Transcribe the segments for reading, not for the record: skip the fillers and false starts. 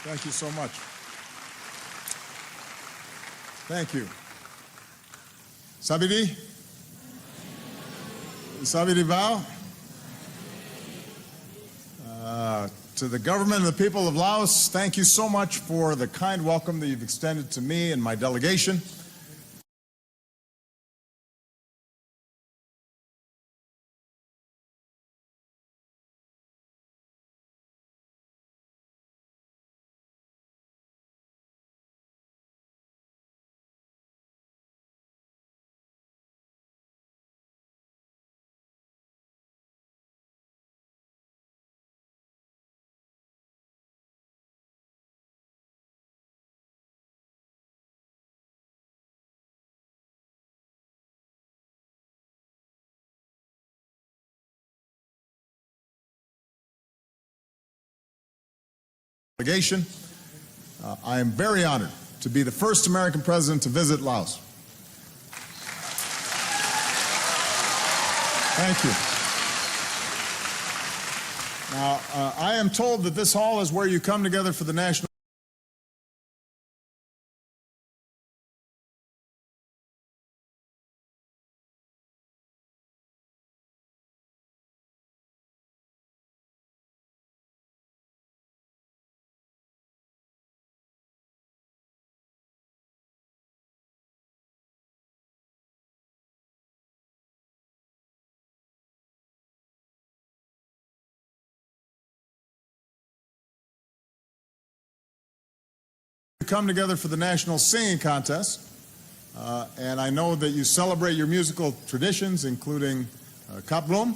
Thank you so much. Thank you. Sabidi? Sabidi Bao? To the government and the people of Laos, thank you so much for the kind welcome that you've extended to me and my delegation. I am very honored to be the first American president to visit Laos. Thank you. Now, I am told that this hall is where you come together for the national singing contest, and I know that you celebrate your musical traditions, including Kaplum,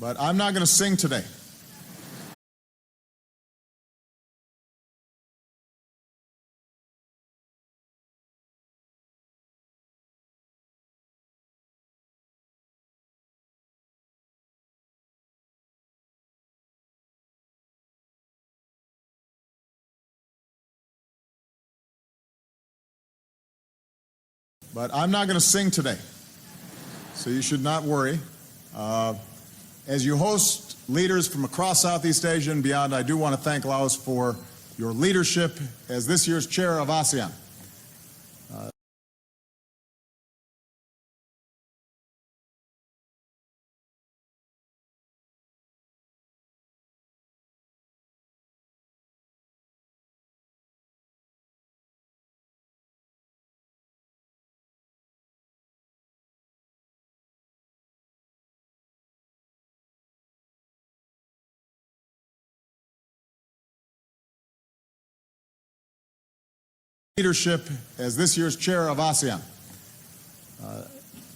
but I'm not going to sing today. So you should not worry. As you host leaders from across Southeast Asia and beyond, I do want to thank Laos for your leadership as this year's chair of ASEAN.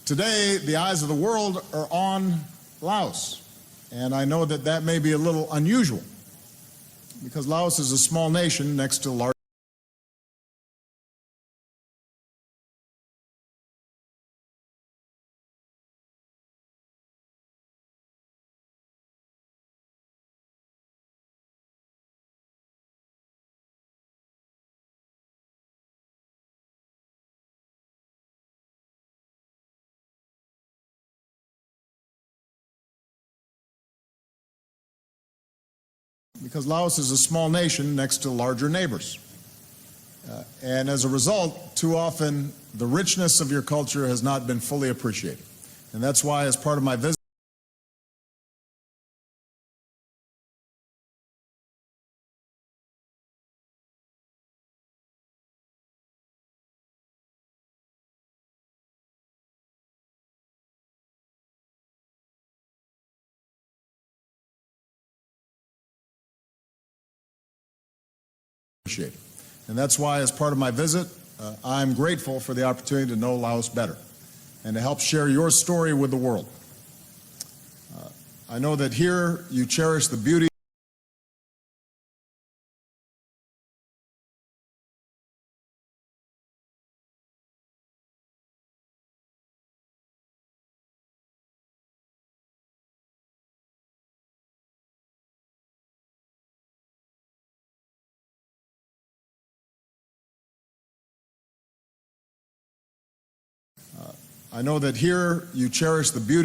Today, the eyes of the world are on Laos, and I know that that may be a little unusual because Laos is a small nation next to large. Because Laos is a small nation next to larger neighbors. And as a result, too often, the richness of your culture has not been fully appreciated. And that's why, as part of my visit, I'm grateful for the opportunity to know Laos better and to help share your story with the world. I know that here you cherish the beauty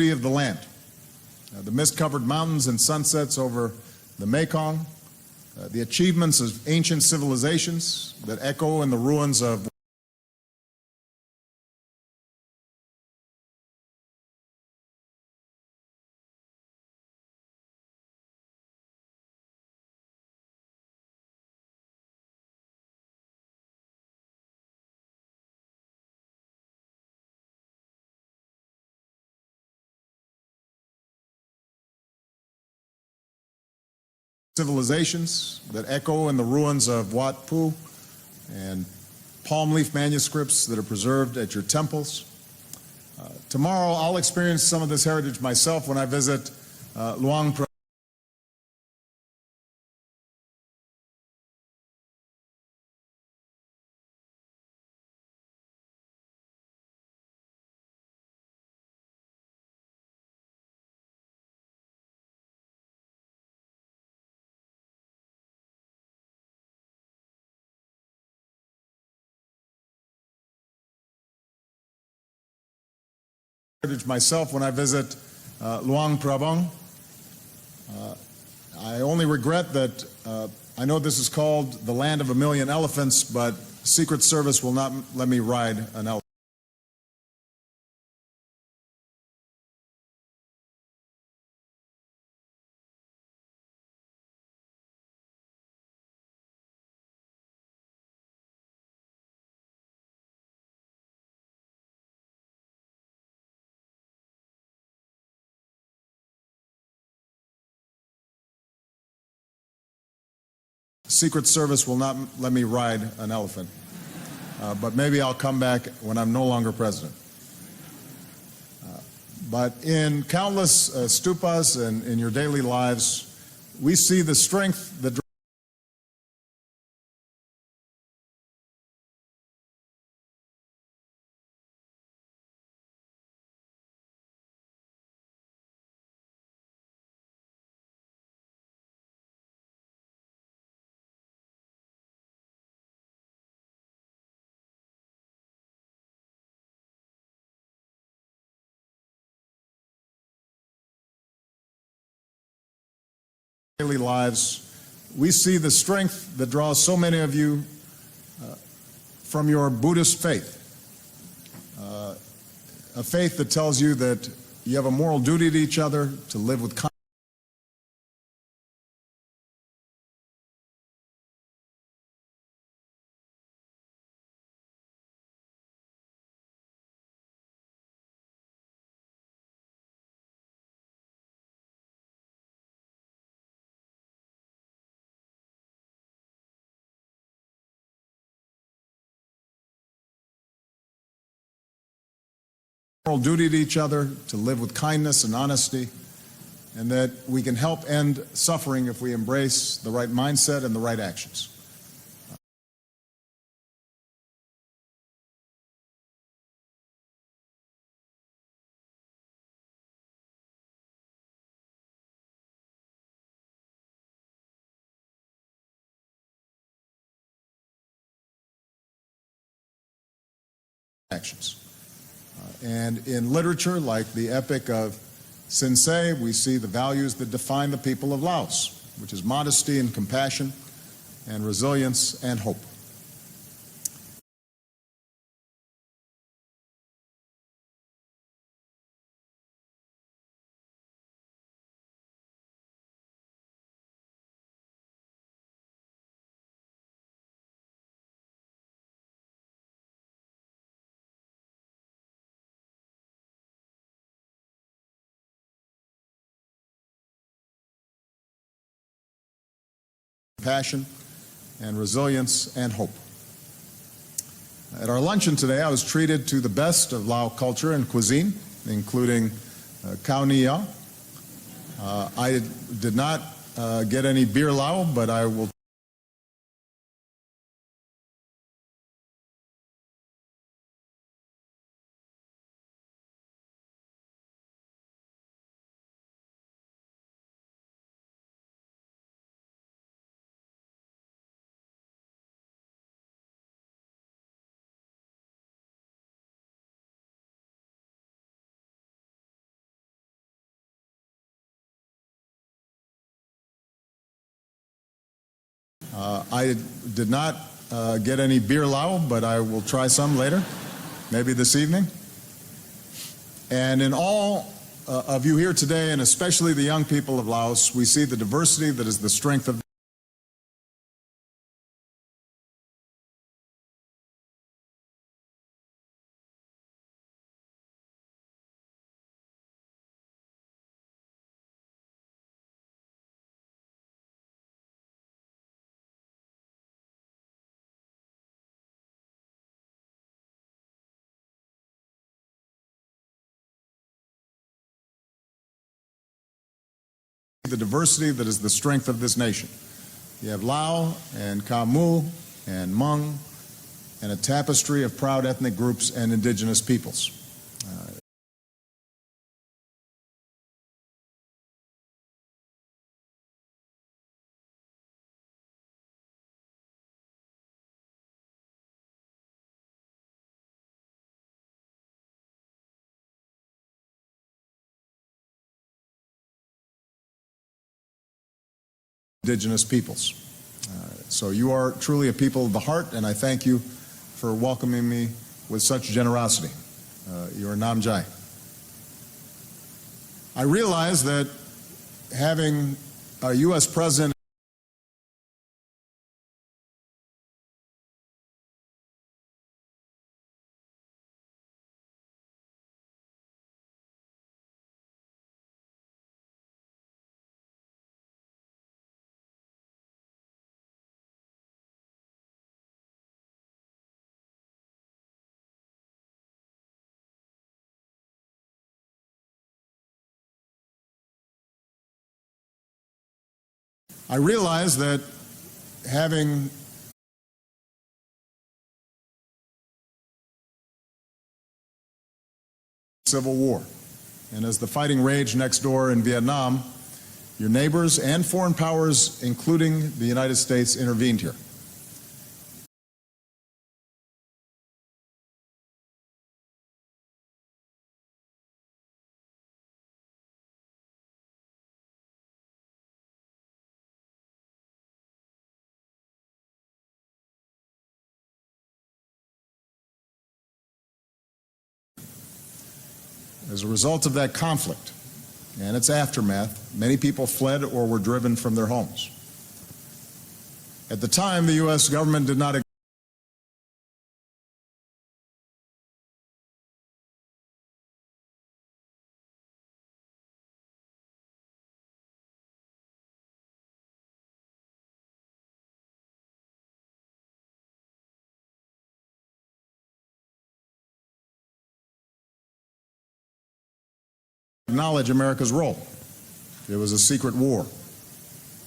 of the land, the mist-covered mountains and sunsets over the Mekong, the achievements of ancient civilizations that echo in the ruins of civilizations that echo in the ruins of Wat Pu and palm leaf manuscripts that are preserved at your temples. Tomorrow I'll experience some of this heritage myself when I visit Luang Prabang. Myself when I visit Luang Prabang. I only regret that I know this is called the land of a million elephants, but Secret Service will not let me ride an elephant. Secret Service will not let me ride an elephant, but maybe I'll come back when I'm no longer president. But in countless stupas and in your daily lives, we see the strength that daily lives, we see the strength that draws so many of you from your Buddhist faith. A faith that tells you that you have a moral duty to each other, to live with kindness. Moral duty to each other, to live with kindness and honesty, and that we can help end suffering if we embrace the right mindset and the right actions. And in literature like the epic of Sin Se, we see the values that define the people of Laos, which is modesty and compassion and resilience and hope. Passion and resilience and hope. At our luncheon today, I was treated to the best of Lao culture and cuisine, including khao niya. I did not get any beer Lao, but I will I did not get any beer lao, but I will try some later, maybe this evening. And in all of you here today, and especially the young people of Laos, we see the diversity that is the strength of the diversity that is the strength of this nation. You have Lao and Khmer and Hmong and a tapestry of proud ethnic groups and indigenous peoples. Indigenous peoples. So you are truly a people of the heart, and I thank you for welcoming me with such generosity. You are Namjai. I realize that having a U.S. president I realize that having civil war, and as the fighting raged next door in Vietnam, your neighbors and foreign powers, including the United States, intervened here. As a result of that conflict and its aftermath, many people fled or were driven from their homes. At the time, the U.S. government did not acknowledge America's role. It was a secret war,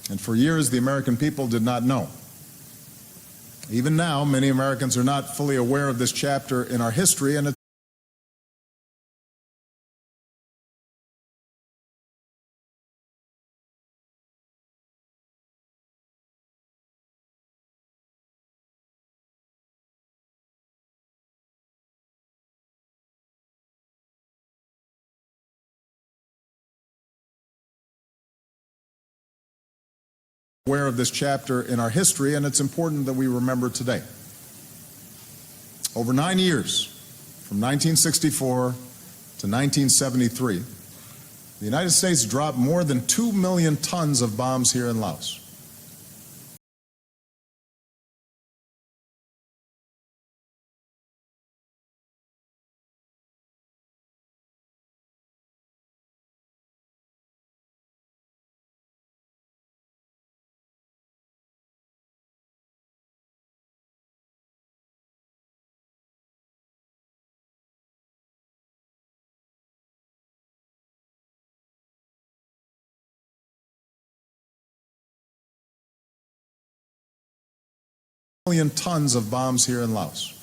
and for years the American people did not know. Even now, many Americans are not fully aware of this chapter in our history, and aware of this chapter in our history, and it's important that we remember today. Over 9 years, from 1964 to 1973, the United States dropped more than 2 million tons of bombs here in Laos. Million tons of bombs here in Laos,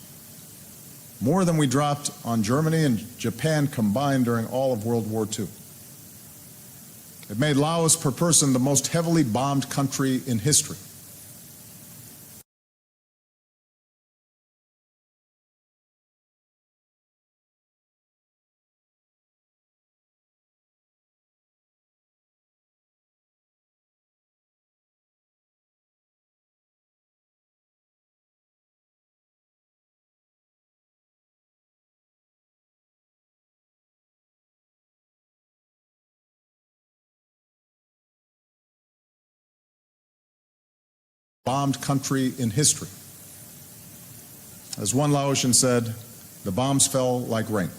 more than we dropped on Germany and Japan combined during all of World War II. It made Laos per person the most heavily bombed country in history. bombed country in history. As one Laotian said, the bombs fell like rain.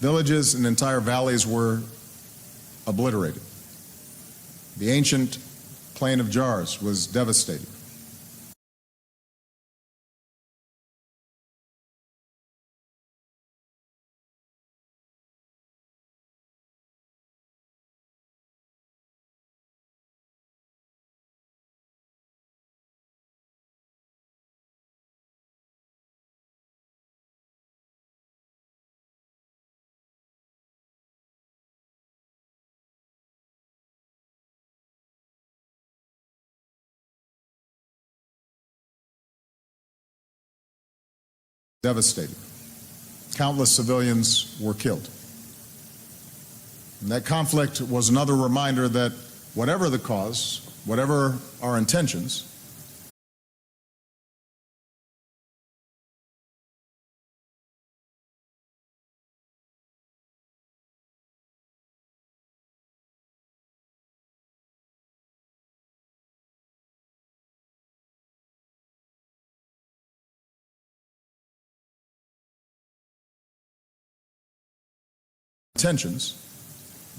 Villages and entire valleys were obliterated. The ancient plain of jars was devastated. Devastated. Countless civilians were killed. And that conflict was another reminder that whatever the cause, whatever our intentions,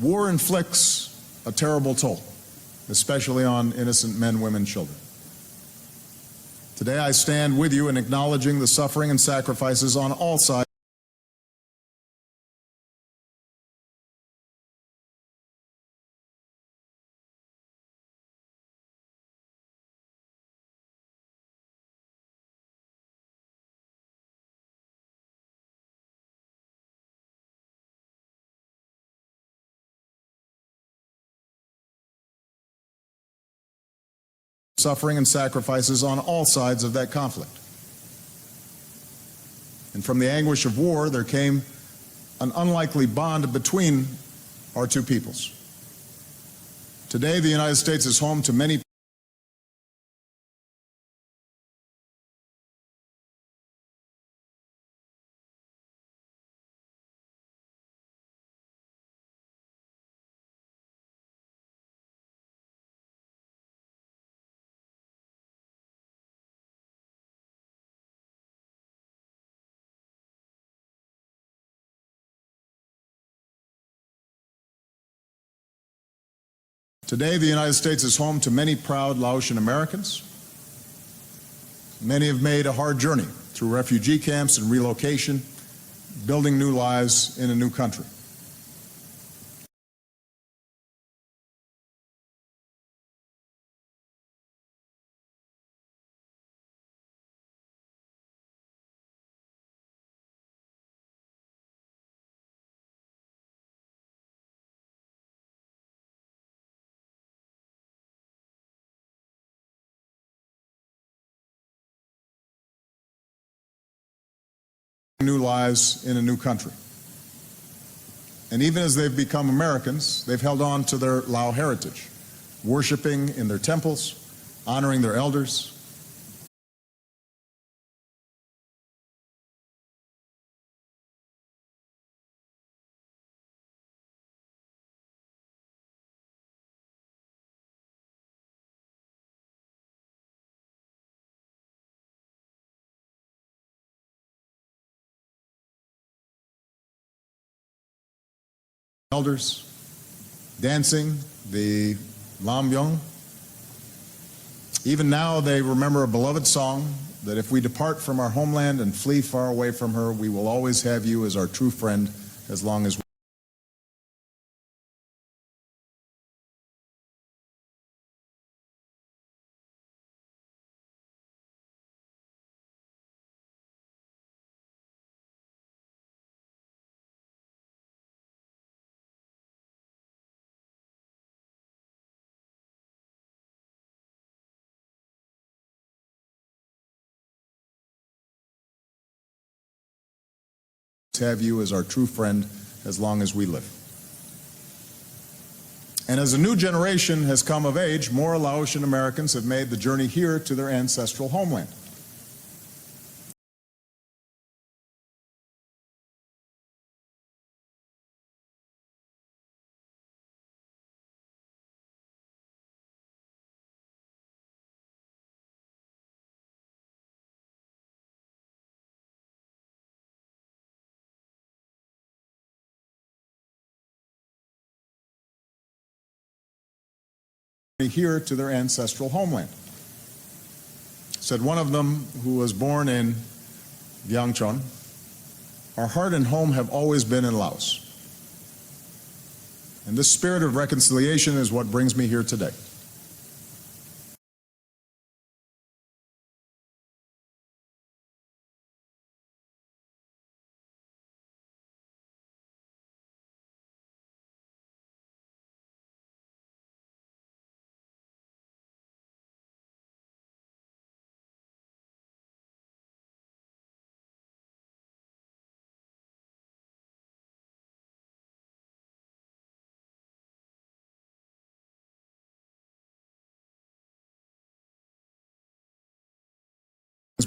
war inflicts a terrible toll, especially on innocent men, women, children. Today I stand with you in acknowledging the suffering and sacrifices on all sides. Suffering and sacrifices on all sides of that conflict. And from the anguish of war, there came an unlikely bond between our two peoples. Today, the United States is home to many Today, the United States is home to many proud Laotian Americans. Many have made a hard journey through refugee camps and relocation, building new lives in a new country. New lives in a new country. And even as they've become Americans, they've held on to their Lao heritage, worshiping in their temples, honoring their elders. Dancing the Lam Yong. Even now they remember a beloved song that if we depart from our homeland and flee far away from her, we will always have you as our true friend as long as we have you as our true friend as long as we live. And as a new generation has come of age, more Laotian Americans have made the journey here to their ancestral homeland. here to their ancestral homeland. Said one of them, who was born in Gyeongchon, "Our heart and home have always been in Laos. And this spirit of reconciliation is what brings me here today."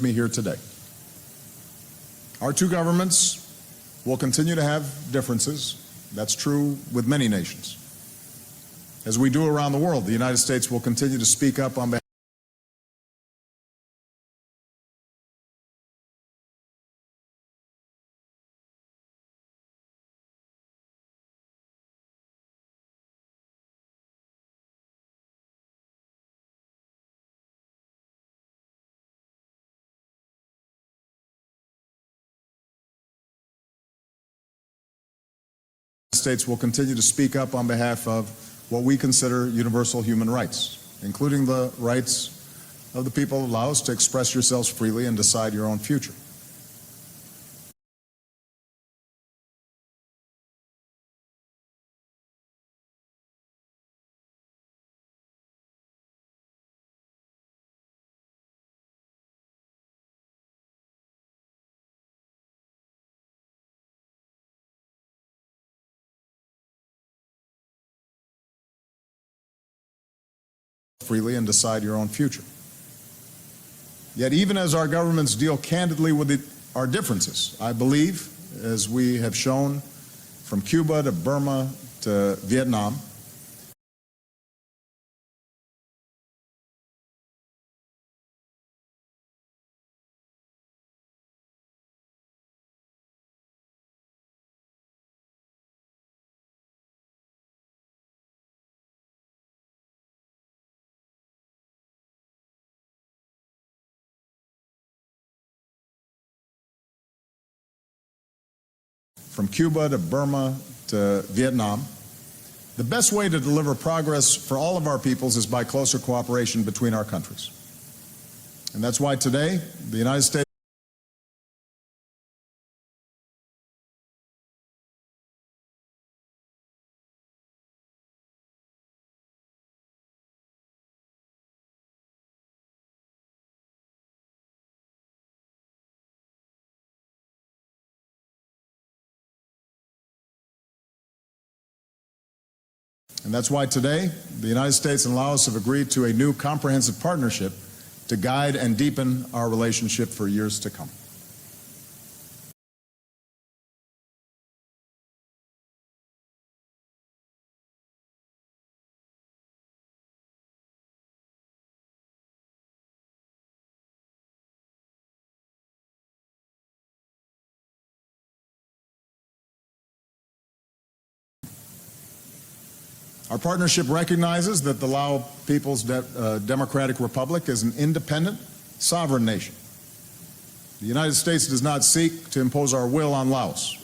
Me here today. Our two governments will continue to have differences. That's true with many nations. As we do around the world, the United States will continue to speak up on behalf States will continue to speak up on behalf of what we consider universal human rights, including the rights of the people of Laos to express yourselves freely and decide your own future. Freely and decide your own future. Yet even as our governments deal candidly with our differences, I believe, as we have shown from Cuba to Burma to Vietnam, the best way to deliver progress for all of our peoples is by closer cooperation between our countries. And that's why today, the United States and Laos have agreed to a new comprehensive partnership to guide and deepen our relationship for years to come. Our partnership recognizes that the Lao People's Democratic Republic is an independent, sovereign nation. The United States does not seek to impose our will on Laos.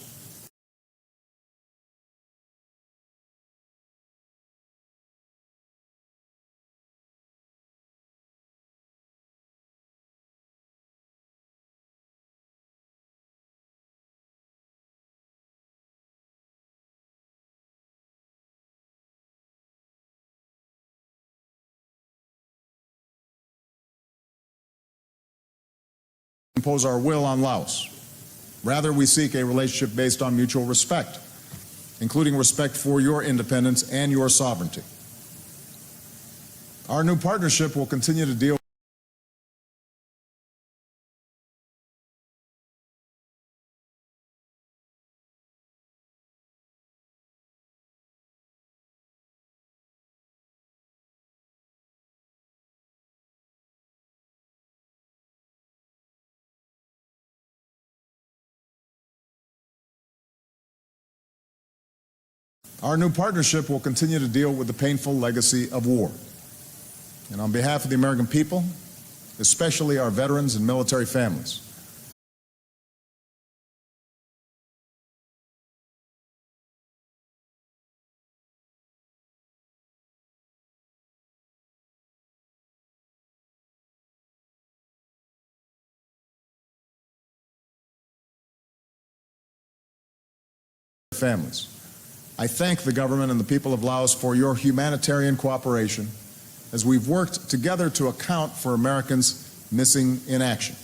Impose our will on Laos. Rather, we seek a relationship based on mutual respect, including respect for your independence and your sovereignty. Our new partnership will continue to deal Our new partnership will continue to deal with the painful legacy of war. And on behalf of the American people, especially our veterans and military families, I thank the government and the people of Laos for your humanitarian cooperation as we've worked together to account for Americans missing in action.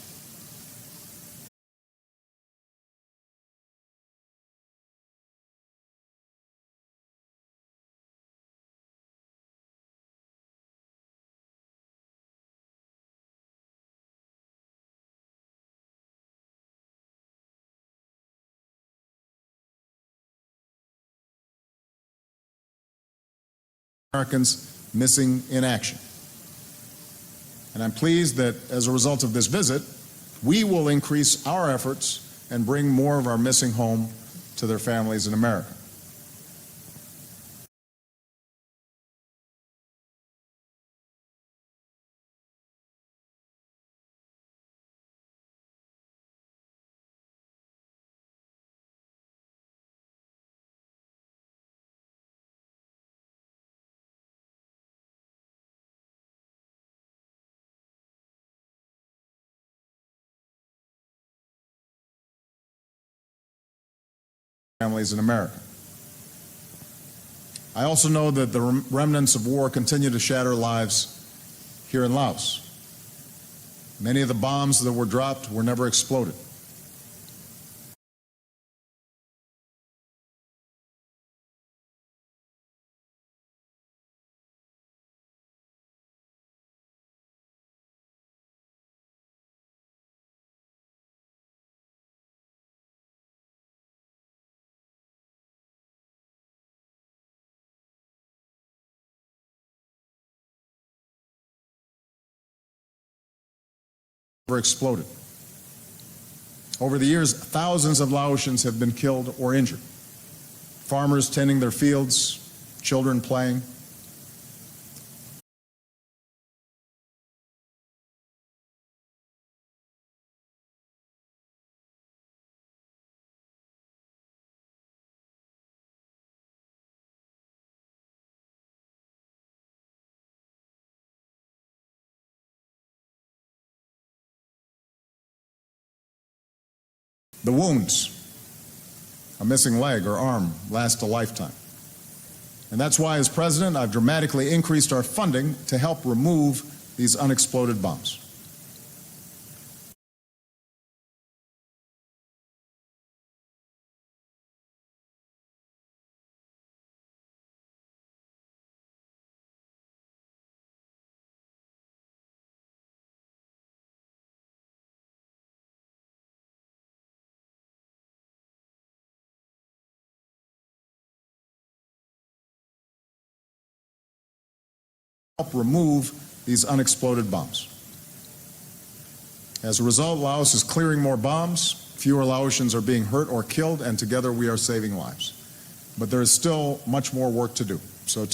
Americans missing in action. And I'm pleased that as a result of this visit, we will increase our efforts and bring more of our missing home to their families in America. Families in America. I also know that the remnants of war continue to shatter lives here in Laos. Many of the bombs that were dropped were never exploded. Exploded. Over the years, thousands of Laotians have been killed or injured. Farmers tending their fields, children playing. The wounds, a missing leg or arm, last a lifetime. And that's why, as president, I've dramatically increased our funding to help remove these unexploded bombs. Help remove these unexploded bombs. As a result, Laos is clearing more bombs, fewer Laotians are being hurt or killed, and together we are saving lives. But there is still much more work to do. So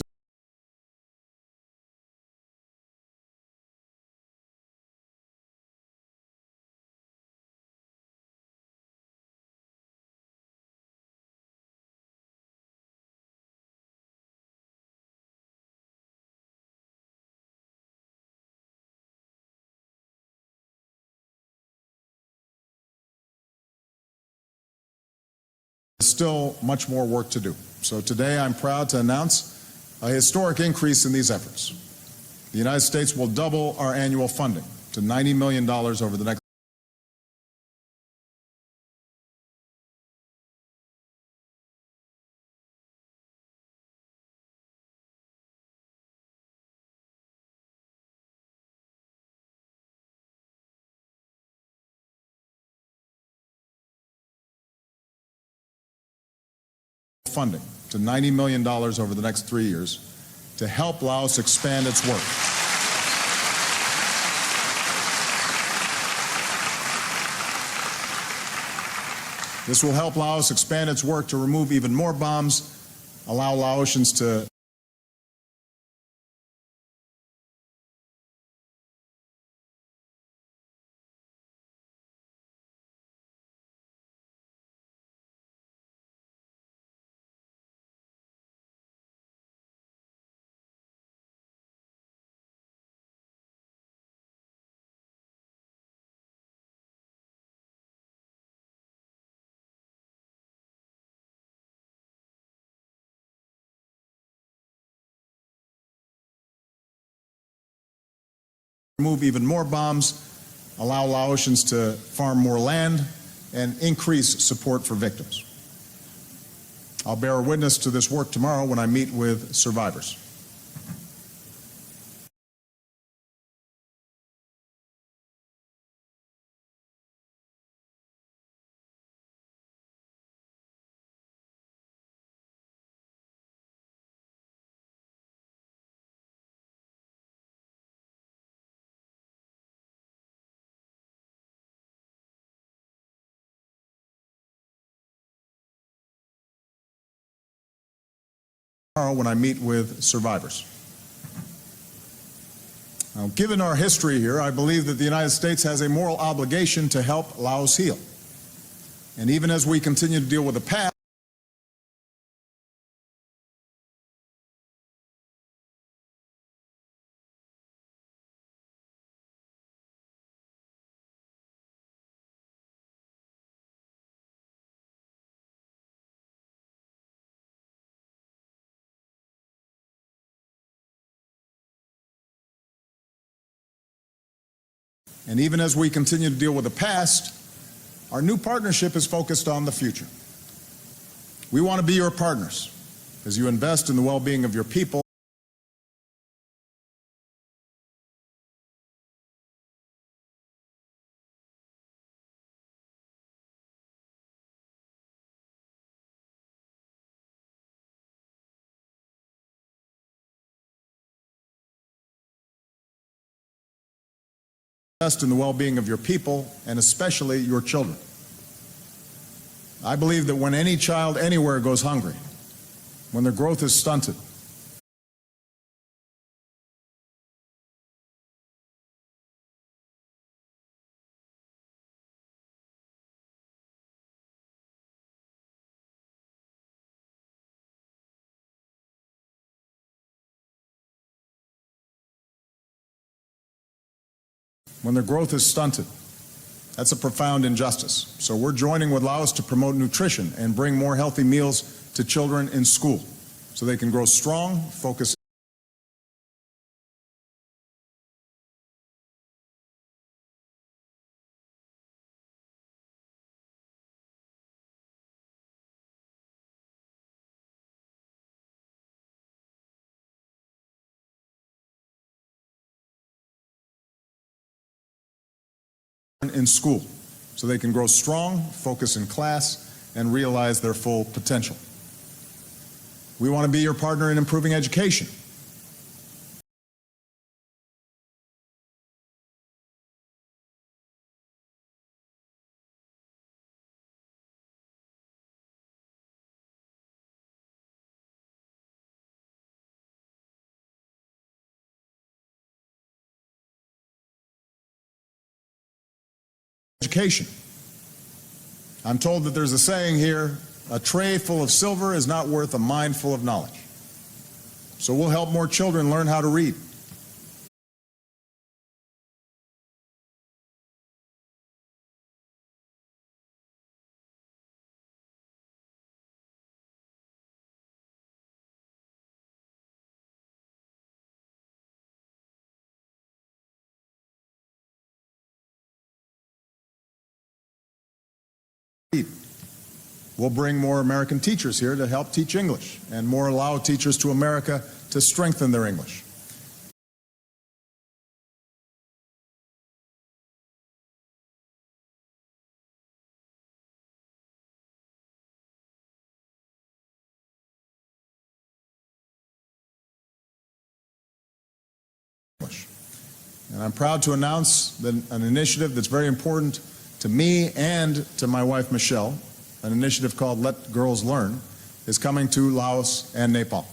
there's still much more work to do. So today I'm proud to announce a historic increase in these efforts. The United States will double our annual funding to $90 million over the next funding to $90 million over the next 3 years to help Laos expand its work. This will help Laos expand its work to remove even more bombs, allow Laotians to remove even more bombs, allow Laotians to farm more land, and increase support for victims. I'll bear witness to this work tomorrow when I meet with survivors. When I meet with survivors. Now, given our history here, I believe that the United States has a moral obligation to help Laos heal. And even as we continue to deal with the past, our new partnership is focused on the future. We want to be your partners as you invest in the well-being of your people. Invest in the well-being of your people and especially your children. I believe that when any child anywhere goes hungry, when their growth is stunted, that's a profound injustice. So we're joining with Laos to promote nutrition and bring more healthy meals to children in school so they can grow strong, focus in school so they can grow strong, focus in class, and realize their full potential. We want to be your partner in improving education. I'm told that there's a saying here, a tray full of silver is not worth a mind full of knowledge. So we'll help more children learn how to read. We'll bring more American teachers here to help teach English, and more Lao teachers to America to strengthen their English. And I'm proud to announce that an initiative that's very important to me and to my wife Michelle, an initiative called Let Girls Learn, is coming to Laos and Nepal.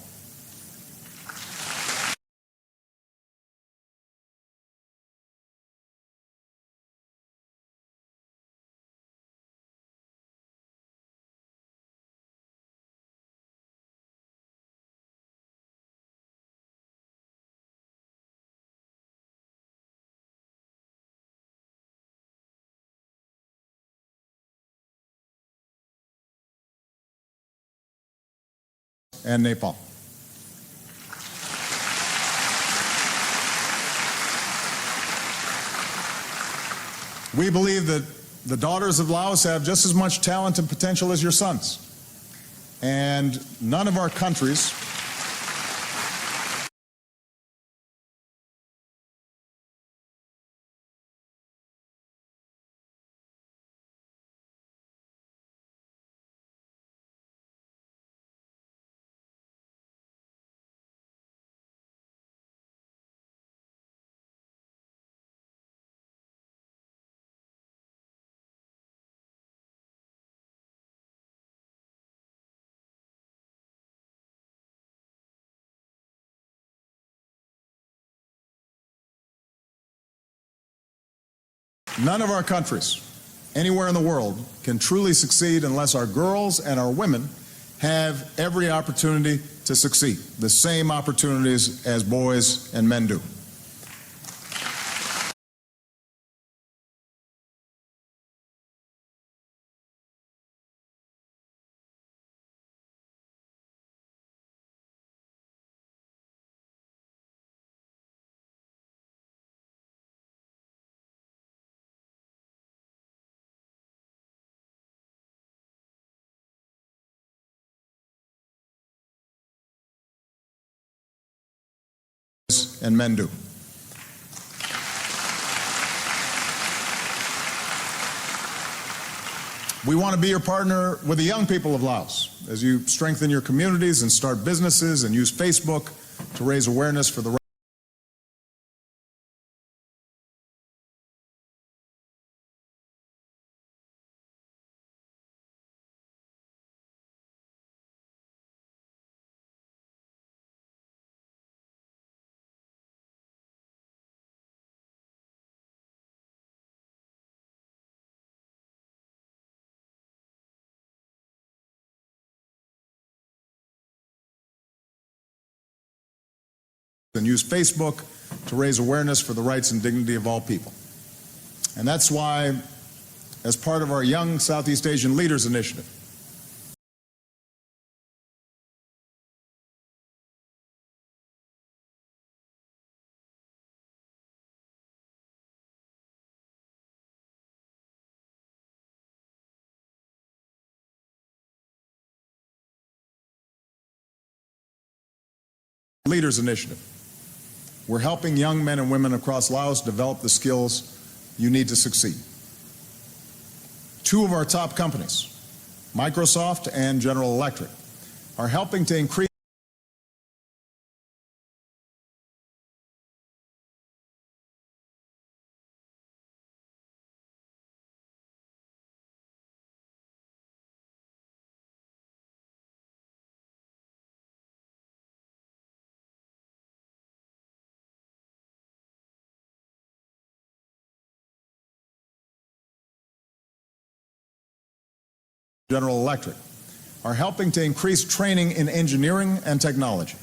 And Nepal. We believe that the daughters of Laos have just as much talent and potential as your sons. And none of our countries anywhere in the world can truly succeed unless our girls and our women have every opportunity to succeed, the same opportunities as boys and men do. And men do. We want to be your partner with the young people of Laos as you strengthen your communities and start businesses and use Facebook to raise awareness for the and use Facebook to raise awareness for the rights and dignity of all people. And that's why, as part of our Young Southeast Asian Leaders Initiative, we're helping young men and women across Laos develop the skills you need to succeed. Two of our top companies, Microsoft and General Electric, are helping to increase General Electric are helping to increase training in engineering and technology.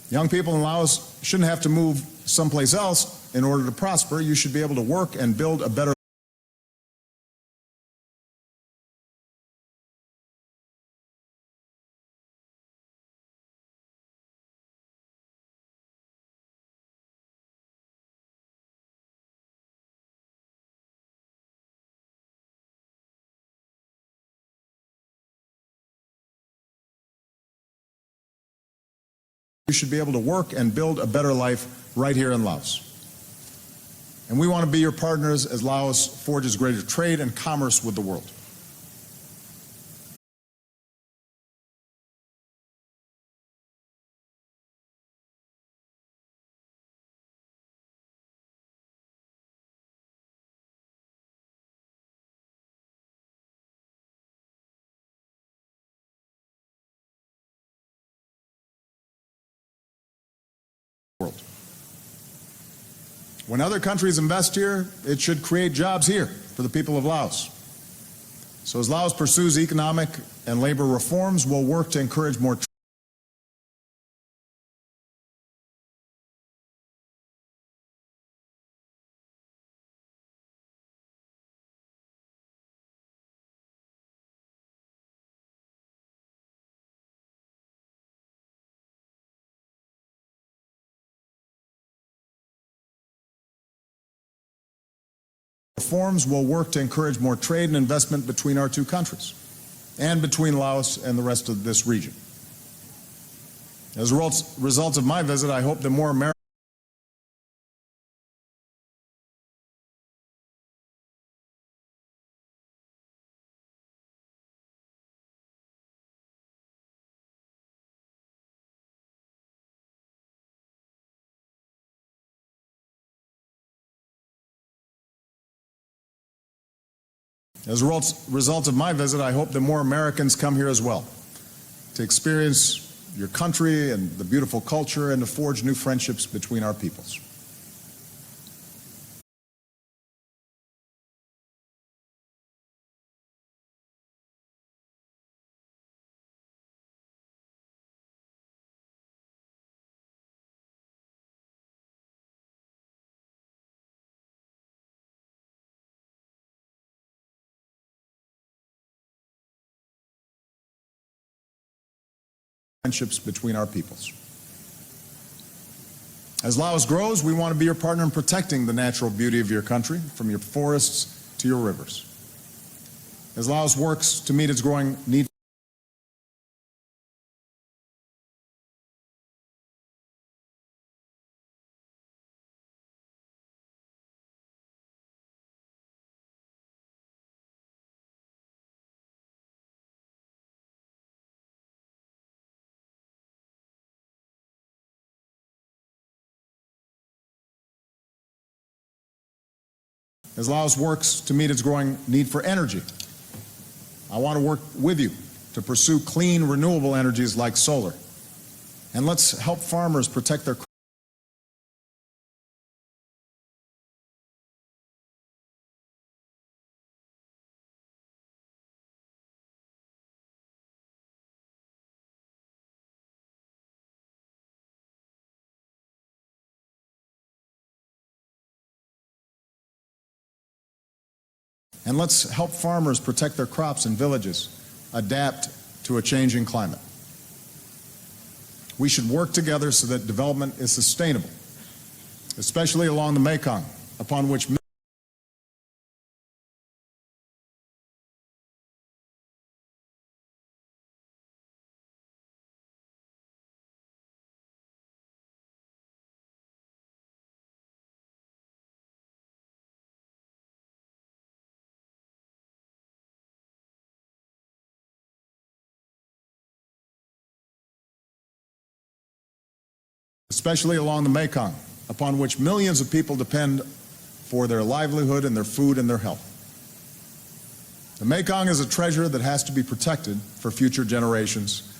Young people in Laos shouldn't have to move someplace else in order to prosper. You should be able to work and build a better You should be able to work and build a better life right here in Laos. And we want to be your partners as Laos forges greater trade and commerce with the world. When other countries invest here, it should create jobs here for the people of Laos. So as Laos pursues economic and labor reforms, we'll work to encourage more reforms will work to encourage more trade and investment between our two countries and between Laos and the rest of this region. As a result of my visit, I hope that more Americans As a result of my visit, I hope that more Americans come here as well to experience your country and the beautiful culture and to forge new friendships between our peoples. Friendships between our peoples. As Laos grows, we want to be your partner in protecting the natural beauty of your country, from your forests to your rivers. As Laos works to meet its growing need As Laos works to meet its growing need for energy, I want to work with you to pursue clean, renewable energies like solar. And let's help farmers protect their crops and villages adapt to a changing climate. We should work together so that development is sustainable, especially along the Mekong, upon which millions of people depend for their livelihood and their food and their health. The Mekong is a treasure that has to be protected for future generations.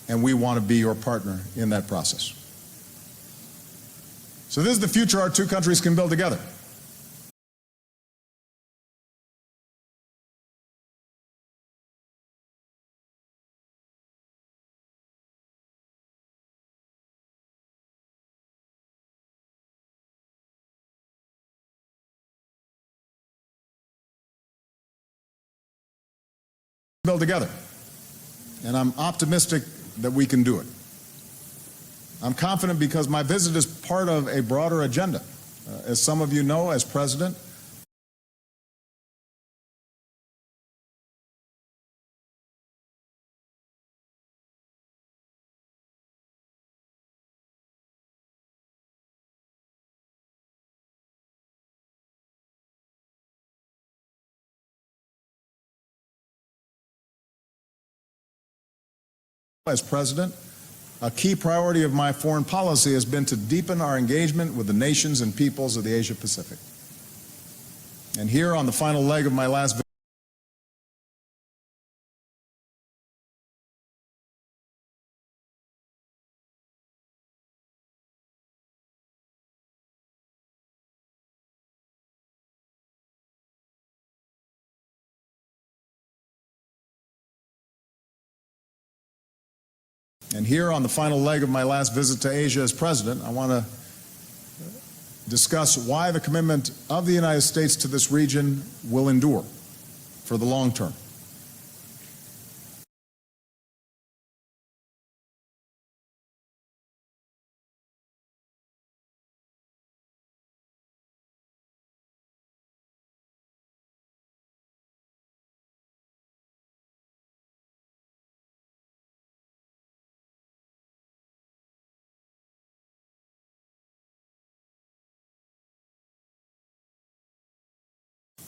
And we want to be your partner in that process. So this is the future our two countries can build together. And I'm optimistic that we can do it. I'm confident because my visit is part of a broader agenda. As some of you know, as President, a key priority of my foreign policy has been to deepen our engagement with the nations and peoples of the Asia Pacific. And here on the final leg of my last visit, And here on the final leg of my last visit to Asia as president, I want to discuss why the commitment of the United States to this region will endure for the long term.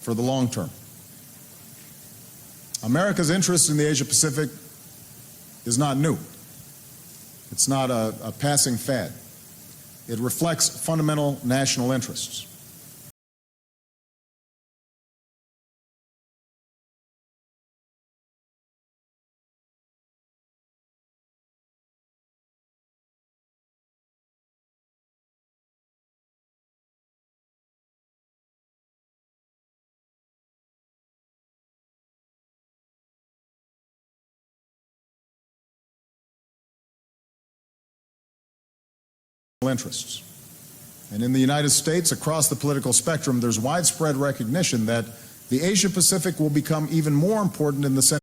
For the long term. America's interest in the Asia-Pacific is not new. It's not a passing fad. It reflects fundamental national interests. Interests. And in the United States, across the political spectrum, there's widespread recognition that the Asia-Pacific will become even more important in the sense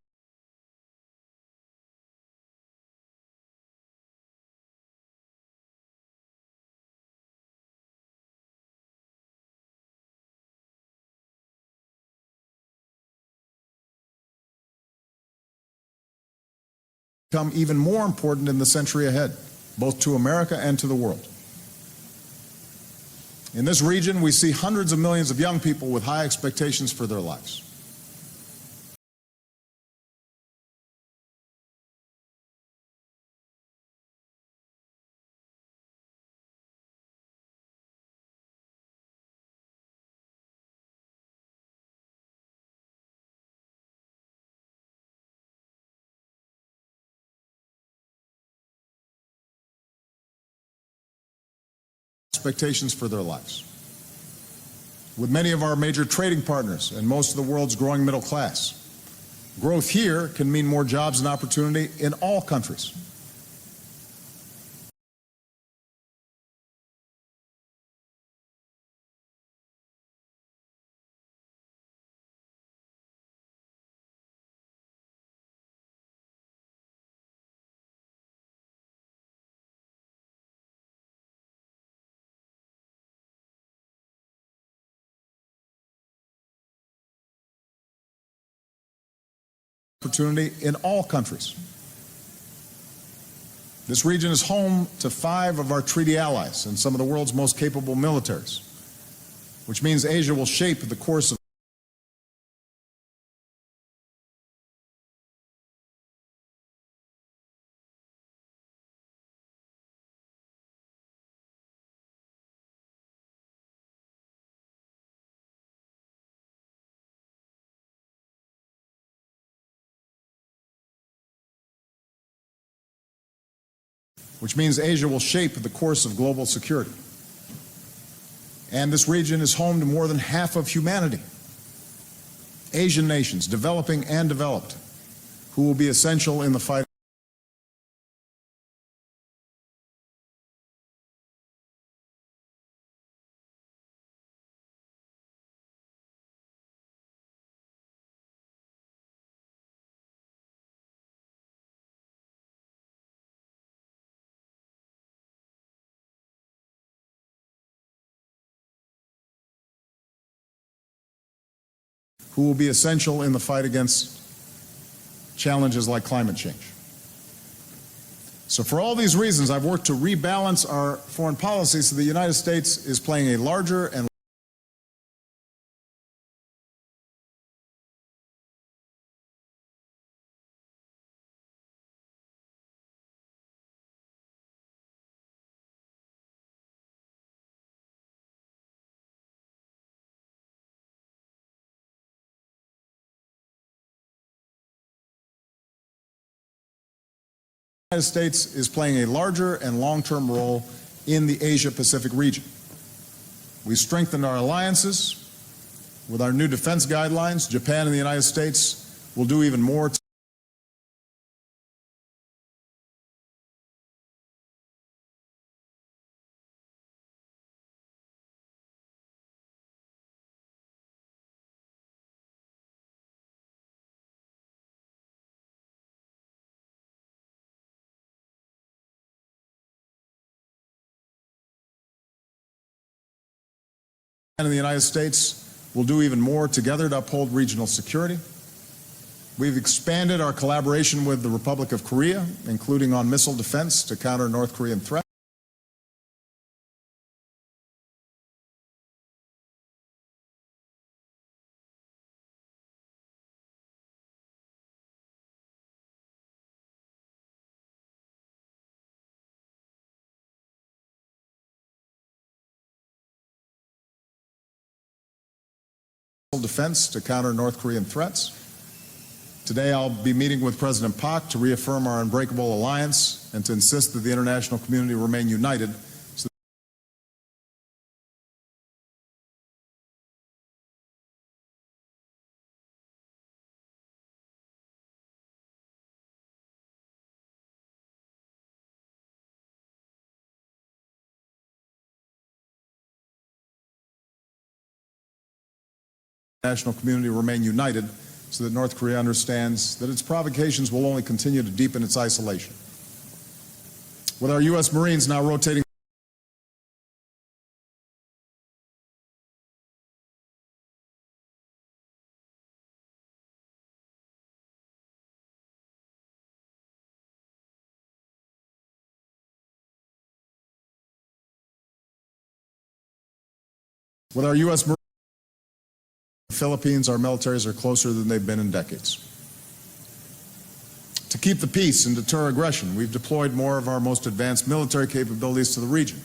become even more important in the century ahead, both to America and to the world. In this region, we see hundreds of millions of young people with high expectations for their lives. Expectations for their lives. With many of our major trading partners and most of the world's growing middle class, growth here can mean more jobs and opportunity in all countries. Opportunity in all countries. This region is home to 5 of our treaty allies and some of the world's most capable militaries, which means Asia will shape the course of which means Asia will shape the course of global security. And this region is home to more than half of humanity. Asian nations, developing and developed, who will be essential in the fight. Who will be essential in the fight against challenges like climate change. So for all these reasons, I've worked to rebalance our foreign policy so the United States is playing a larger and the United States is playing a larger and long-term role in the Asia-Pacific region. We've strengthened our alliances. With our new defense guidelines, Japan and the United States will do even more and the United States will do even more together to uphold regional security. We've expanded our collaboration with the Republic of Korea, including on missile defense to counter North Korean threats. Defense to counter North Korean threats. Today I'll be meeting with President Park to reaffirm our unbreakable alliance and to insist that the international community remain united so the international community remain united so that North Korea understands that its provocations will only continue to deepen its isolation. With our U.S. Marines now rotating with our U.S. Marines in the Philippines, our militaries are closer than they've been in decades. To keep the peace and deter aggression, we've deployed more of our most advanced military capabilities to the region.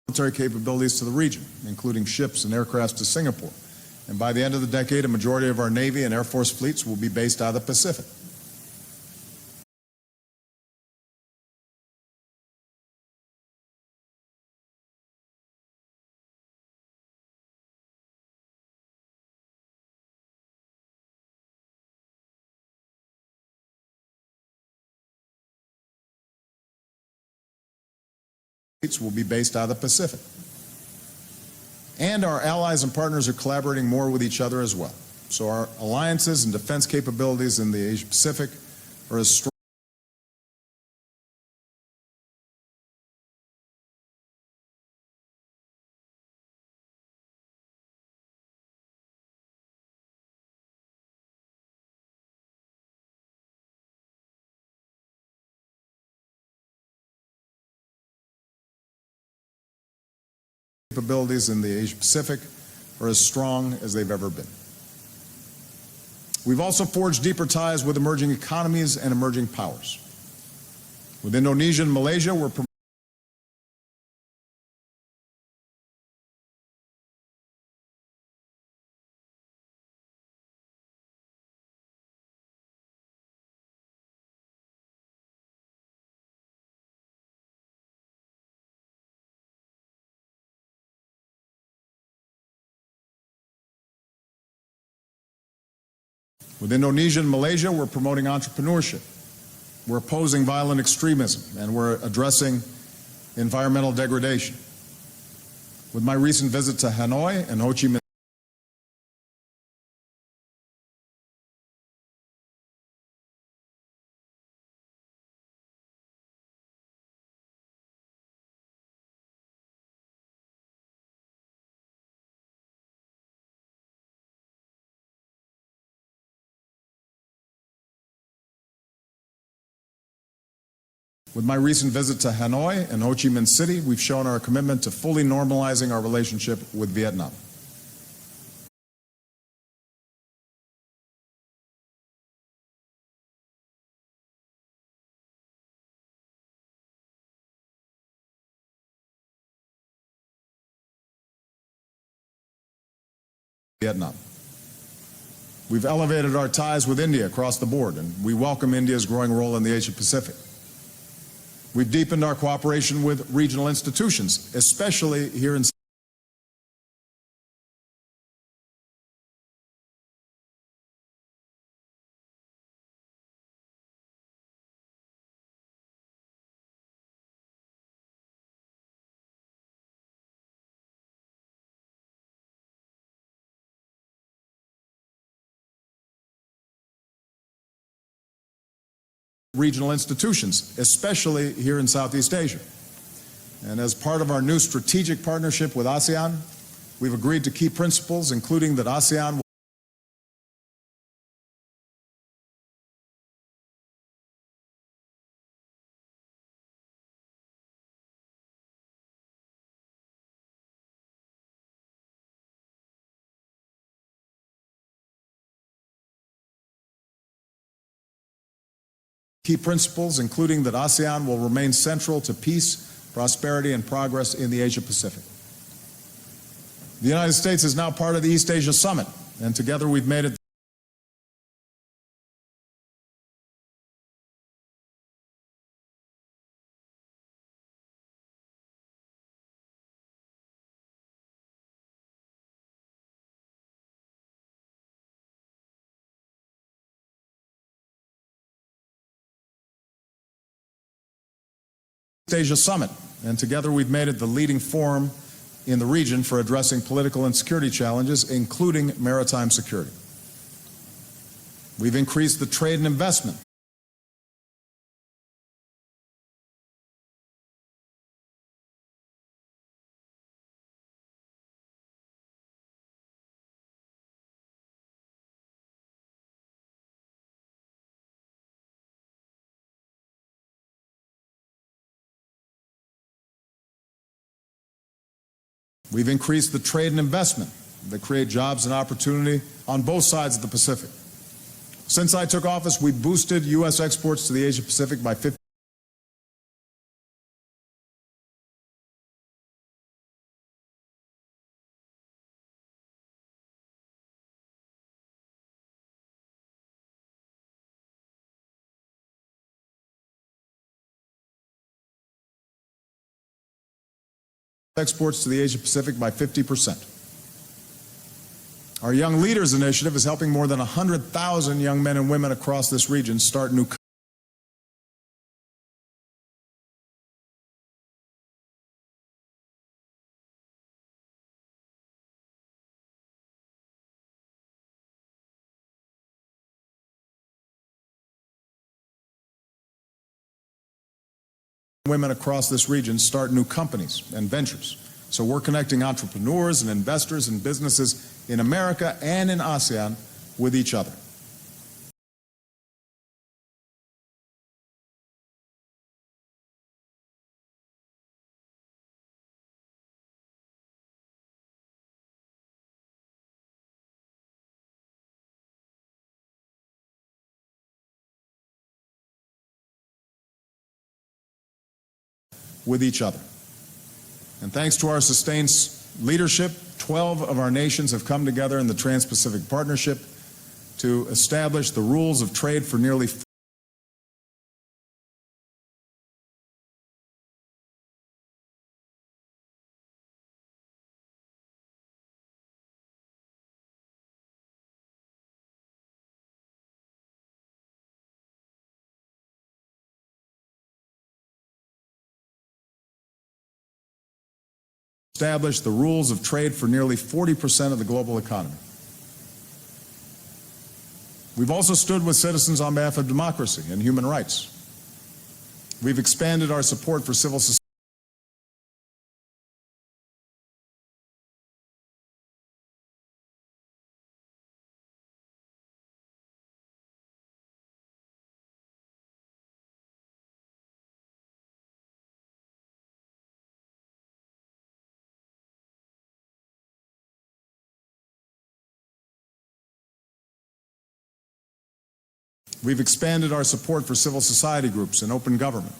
Military capabilities to the region, including ships and aircraft to Singapore. And by the end of the decade, a majority of our Navy and Air Force fleets will be based out of the Pacific. Will be based out of the Pacific. And our allies and partners are collaborating more with each other as well. So our alliances and defense capabilities in the Asia Pacific are as strong capabilities in the Asia Pacific are as strong as they've ever been. We've also forged deeper ties with emerging economies and emerging powers. With Indonesia and Malaysia, we're With Indonesia and Malaysia, we're promoting entrepreneurship. We're opposing violent extremism, and we're addressing environmental degradation. With my recent visit to Hanoi and Ho Chi Minh and Ho Chi Minh City, we've shown our commitment to fully normalizing our relationship with Vietnam. We've elevated our ties with India across the board, and we welcome India's growing role in the Asia Pacific. We've deepened our cooperation with regional institutions, especially here in regional institutions, especially here in Southeast Asia. And as part of our new strategic partnership with ASEAN, we've agreed to key principles, including that ASEAN will remain central to peace, prosperity, and progress in the Asia-Pacific. The United States is now part of the East Asia Summit, and together we've made it the leading forum in the region for addressing political and security challenges, including maritime security. We've increased the trade and investment. We've increased the trade and investment that create jobs and opportunity on both sides of the Pacific. Since I took office, we boosted U.S. exports to the Asia-Pacific by 50%. Exports to the Asia-Pacific by 50%. Our Young Leaders Initiative is helping more than 100,000 young men and women across this region start new companies and ventures. So we're connecting entrepreneurs and investors and businesses in America and in ASEAN with each other. And thanks to our sustained leadership, 12 of our nations have come together in the Trans-Pacific Partnership to establish the rules of trade for nearly establish the rules of trade for nearly 40% of the global economy. We've also stood with citizens on behalf of democracy and human rights. We've expanded our support for civil society. We've expanded our support for civil society groups and open government.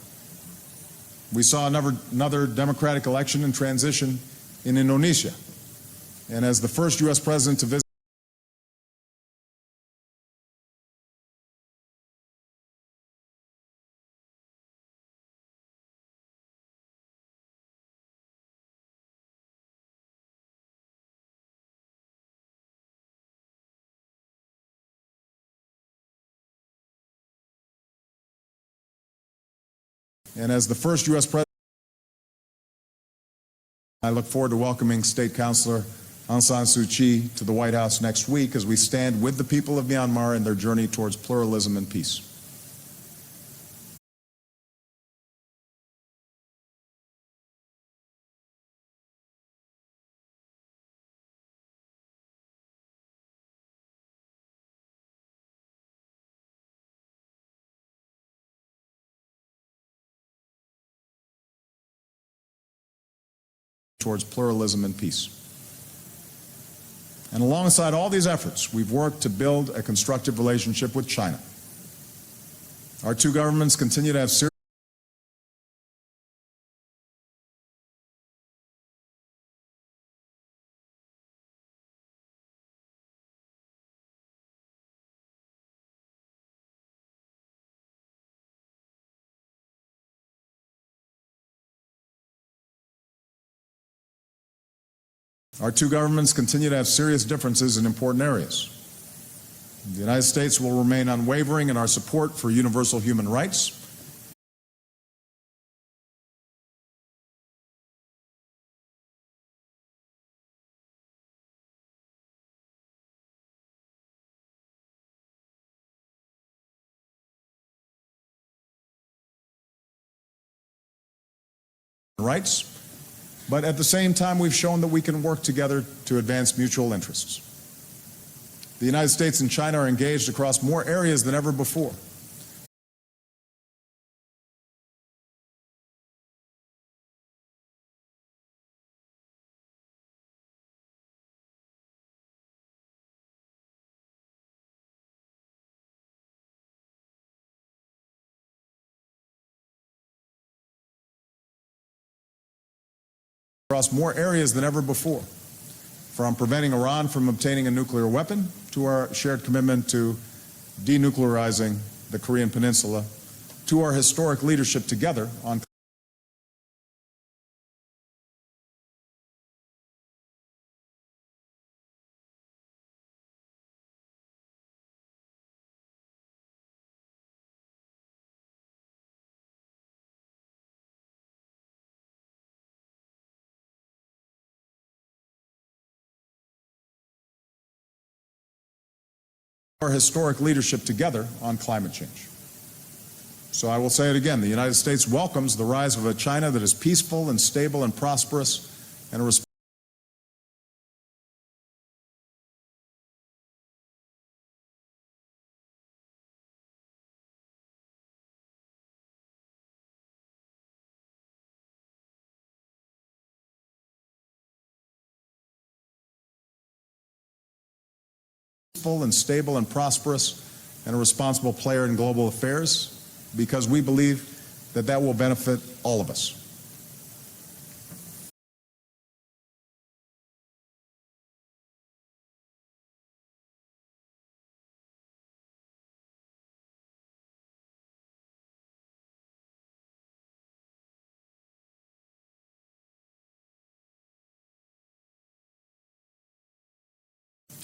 We saw another democratic election and transition in Indonesia. And as the first U.S. president to visit president, I look forward to welcoming State Councilor Aung San Suu Kyi to the White House next week as we stand with the people of Myanmar in their journey towards pluralism and peace. towards pluralism and peace. And alongside all these efforts, we've worked to build a constructive relationship with China. Our two governments continue to have serious Our two governments continue to have serious differences in important areas. The United States will remain unwavering in our support for universal human rights, but at the same time, we've shown that we can work together to advance mutual interests. The United States and China are engaged across more areas than ever before. Across more areas than ever before, from preventing Iran from obtaining a nuclear weapon to our shared commitment to denuclearizing the Korean Peninsula, to our historic leadership together on our historic leadership together on climate change. So I will say it again, the United States welcomes the rise of a China that is peaceful and stable and prosperous and a and stable and prosperous and a responsible player in global affairs, because we believe that that will benefit all of us.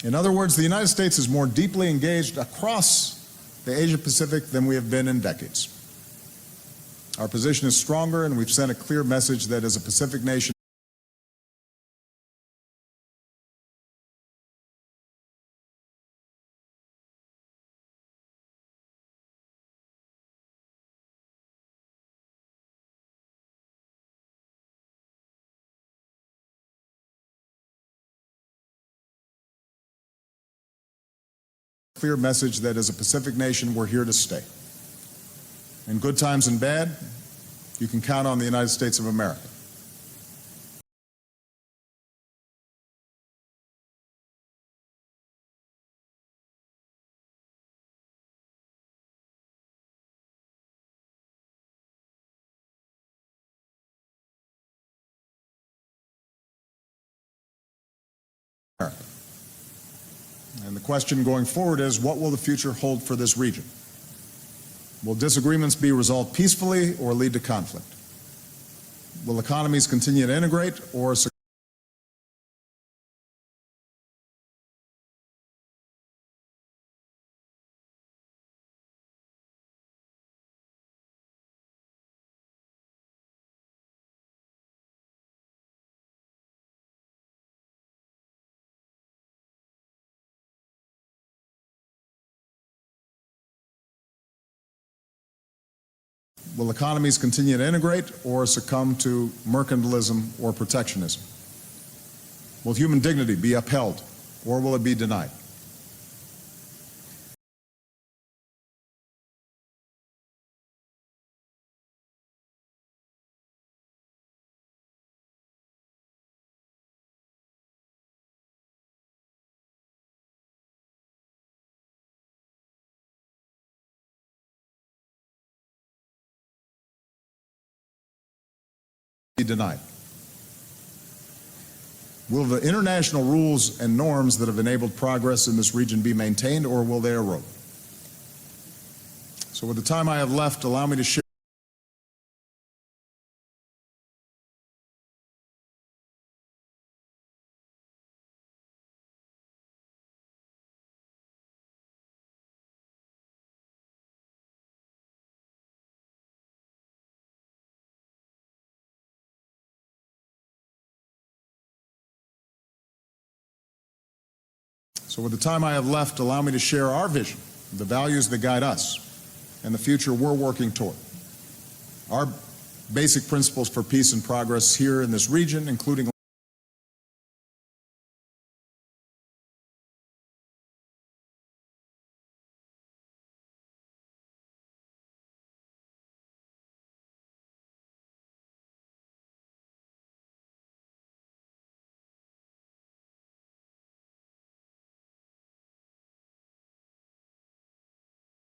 In other words, the United States is more deeply engaged across the Asia-Pacific than we have been in decades. Our position is stronger, and we've sent a clear message that as a Pacific nation, we're here to stay. In good times and bad, you can count on the United States of America. And the question going forward is, what will the future hold for this region? Will disagreements be resolved peacefully or lead to conflict? Will economies continue to integrate or will economies continue to integrate or succumb to mercantilism or protectionism? Will human dignity be upheld or will it be denied? be denied. Will the international rules and norms that have enabled progress in this region be maintained, or will they erode? So with the time I have left, allow me to share So with the time I have left, allow me to share our vision, the values that guide us, and the future we're working toward. Our basic principles for peace and progress here in this region, including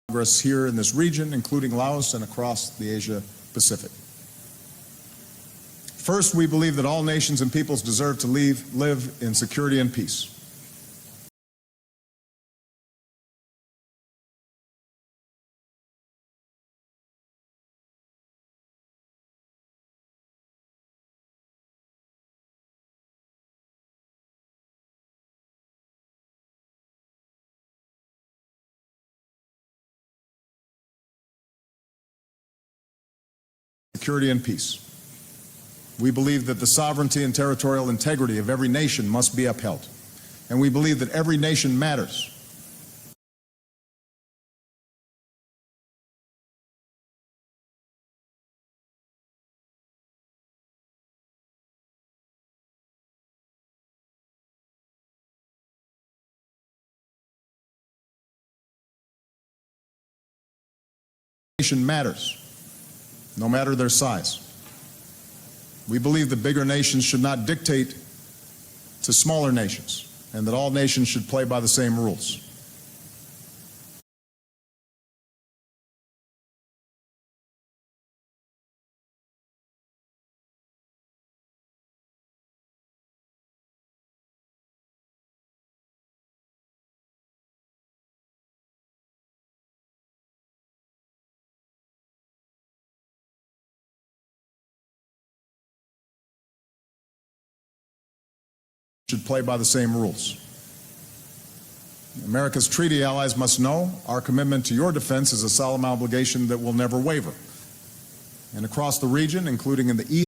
progress here in this region, including Laos and across the Asia Pacific. First, we believe that all nations and peoples deserve to live in security and peace. Security and peace. We believe that the sovereignty and territorial integrity of every nation must be upheld. And we believe that every nation matters. Nation matters, no matter their size. We believe that bigger nations should not dictate to smaller nations, and that all nations should play by the same rules. Should play by the same rules. America's treaty allies must know our commitment to your defense is a solemn obligation that will never waver. And across the region, including in the East,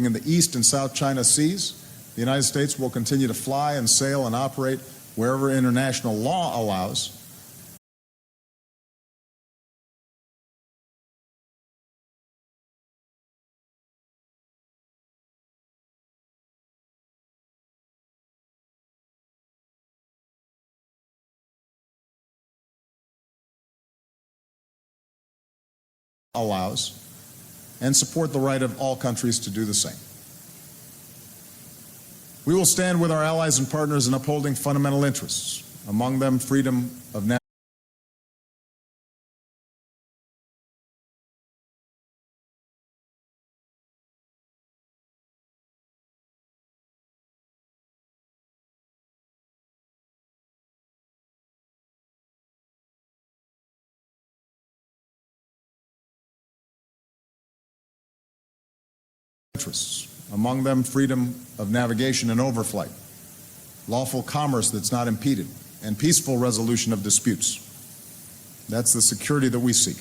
in the East and South China Seas, the United States will continue to fly and sail and operate wherever international law allows. And support the right of all countries to do the same. We will stand with our allies and partners in upholding fundamental interests, among them freedom of navigation among them freedom of navigation and overflight, lawful commerce that's not impeded, and peaceful resolution of disputes. That's the security that we seek.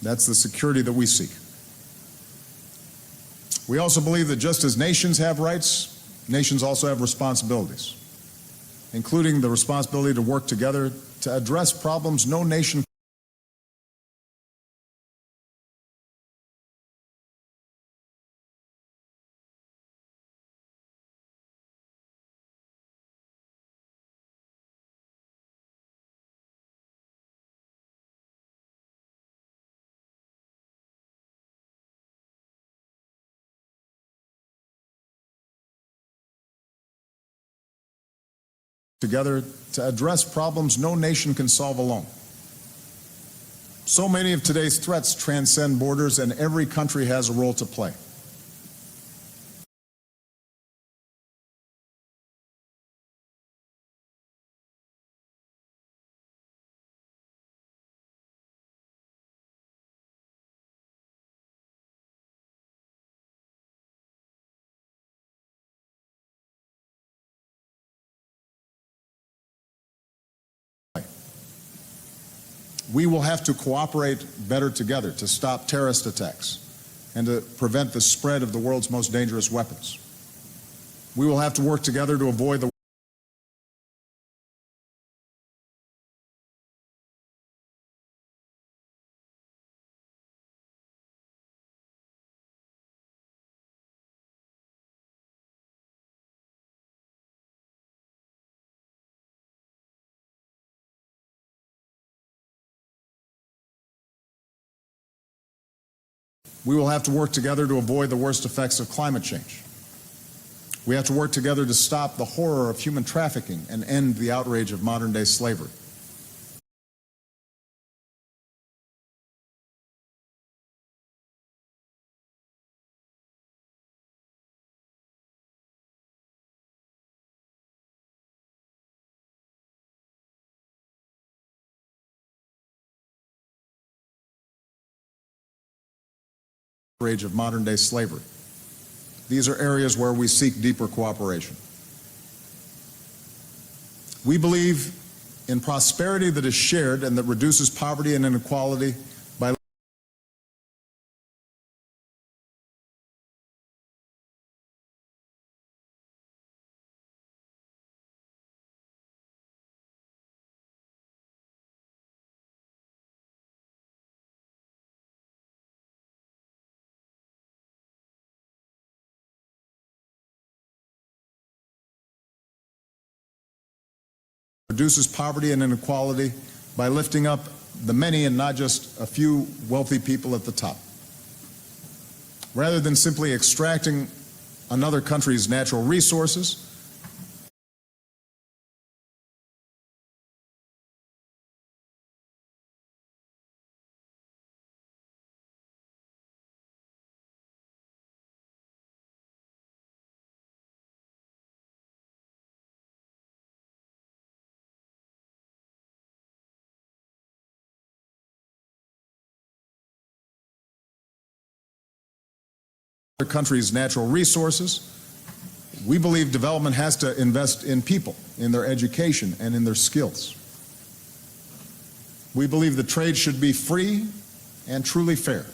That's the security that we seek. We also believe that just as nations have rights, nations also have responsibilities, including the responsibility to work together to address problems no nation together to address problems no nation can solve alone. So many of today's threats transcend borders, and every country has a role to play. We will have to cooperate better together to stop terrorist attacks and to prevent the spread of the world's most dangerous weapons. We will have to work together to avoid the We will have to work together to avoid the worst effects of climate change. We have to work together to stop the horror of human trafficking and end the outrage of modern-day slavery. Of modern-day slavery. These are areas where we seek deeper cooperation. We believe in prosperity that is shared and that reduces poverty and inequality by lifting up the many and not just a few wealthy people at the top. Rather than simply extracting another country's natural resources, we believe development has to invest in people, in their education, and in their skills. We believe that trade should be free and truly fair.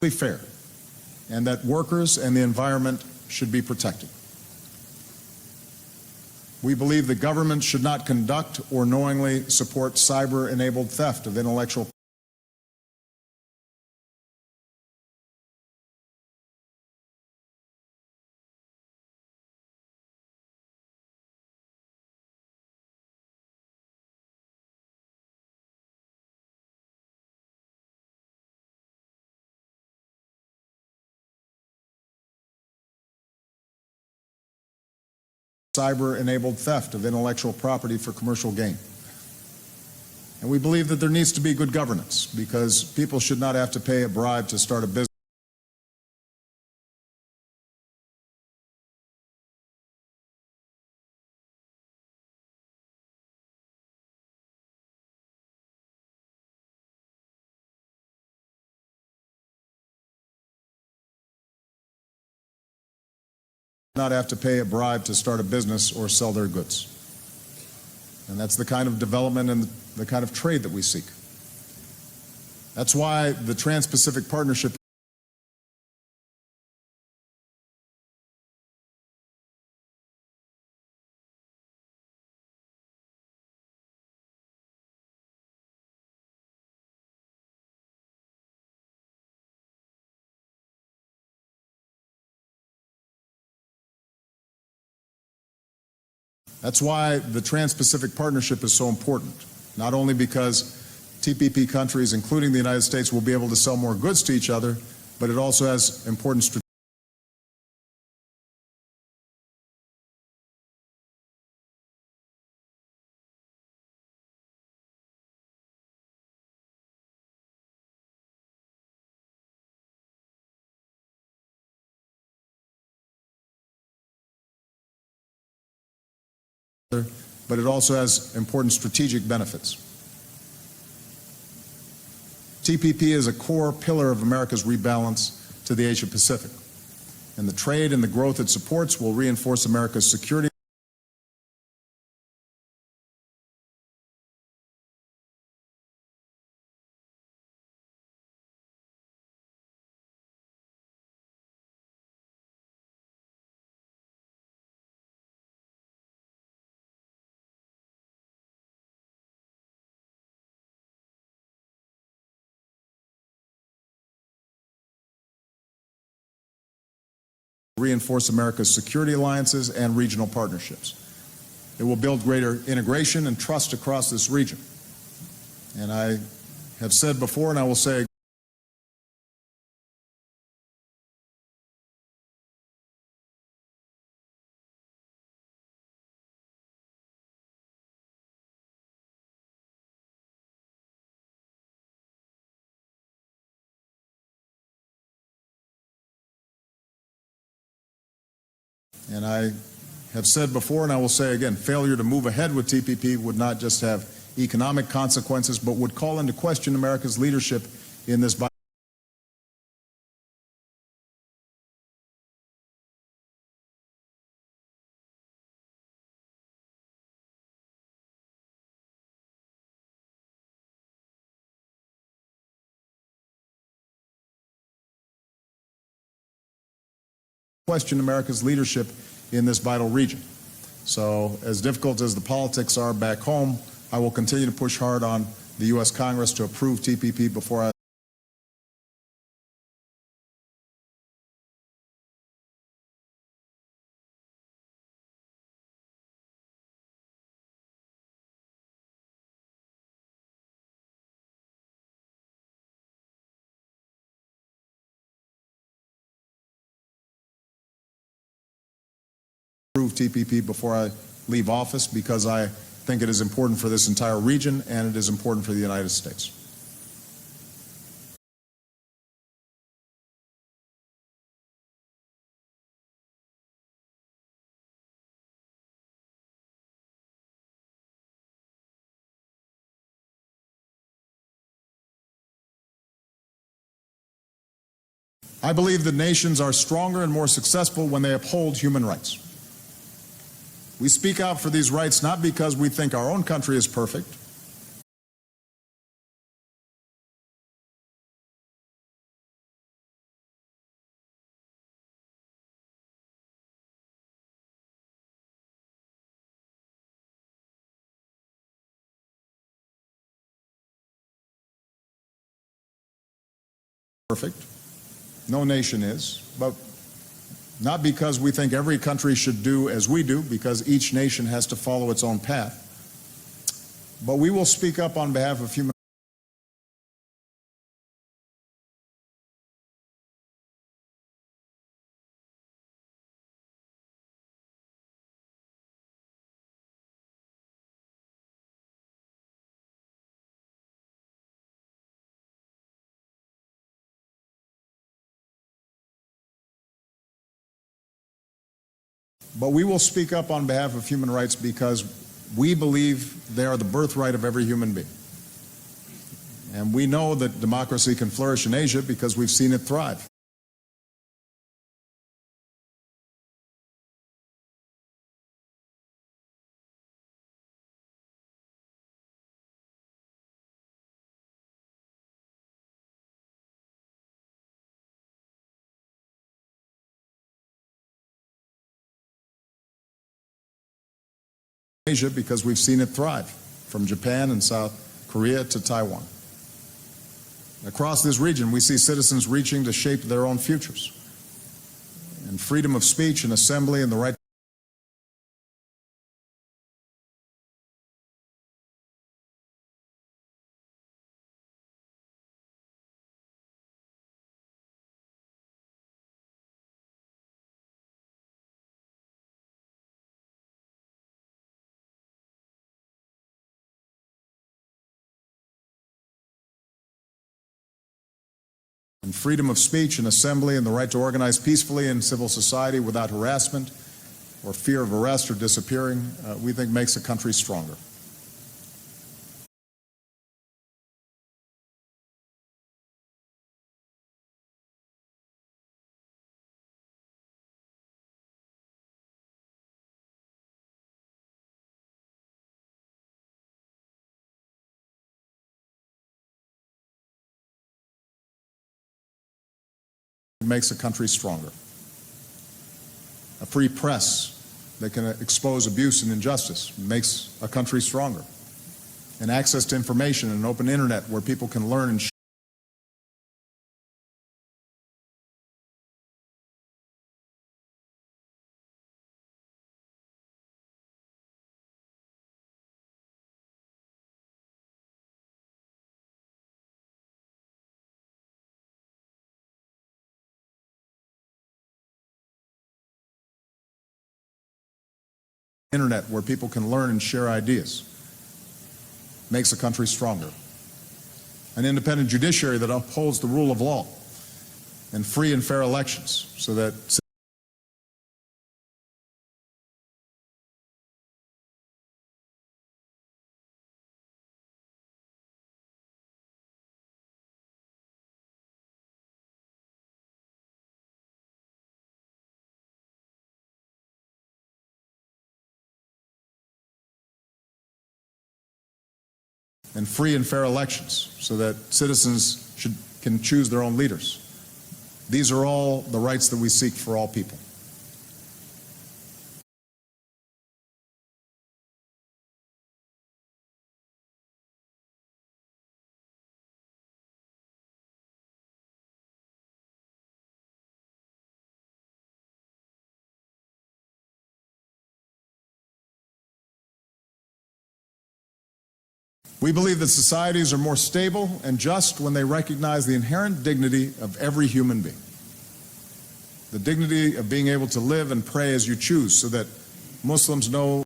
Fair, and that workers and the environment should be protected. We believe the government should not conduct or knowingly support cyber-enabled theft of intellectual theft of intellectual property for commercial gain. And we believe that there needs to be good governance because people should not have to pay a bribe to start a business. not have to pay a bribe to start a business or sell their goods. And that's the kind of development and the kind of trade that we seek. That's why the Trans-Pacific Partnership That's why the Trans-Pacific Partnership is so important, not only because TPP countries, including the United States, will be able to sell more goods to each other, but it also has important strategic but it also has important strategic benefits. TPP is a core pillar of America's rebalance to the Asia Pacific, and the trade and the growth it supports will reinforce America's security alliances and regional partnerships. It will build greater integration and trust across this region. And I have said before, and I will say again, failure to move ahead with TPP would not just have economic consequences, but would call into question America's leadership in this vital region. So, as difficult as the politics are back home, I will continue to push hard on the U.S. Congress to approve TPP before I leave office, because I think it is important for this entire region and it is important for the United States. I believe that nations are stronger and more successful when they uphold human rights. We speak out for these rights not because we think our own country is perfect, no nation is, but not because we think every country should do as we do, because each nation has to follow its own path. But we will speak up on behalf of human rights because we believe they are the birthright of every human being. And we know that democracy can flourish in Asia because we've seen it thrive. Asia because we've seen it thrive, from Japan and South Korea to Taiwan. Across this region, we see citizens reaching to shape their own futures. And freedom of speech and assembly and the right and freedom of speech and assembly and the right to organize peacefully in civil society without harassment or fear of arrest or disappearing, we think makes a country stronger. It makes a country stronger. A free press that can expose abuse and injustice makes a country stronger. And access to information and an open internet where people can learn and internet where people can learn and share ideas makes a country stronger. An independent judiciary that upholds the rule of law and free and fair elections so that and free and fair elections so that citizens can choose their own leaders. These are all the rights that we seek for all people. We believe that societies are more stable and just when they recognize the inherent dignity of every human being. The dignity of being able to live and pray as you choose so that Muslims know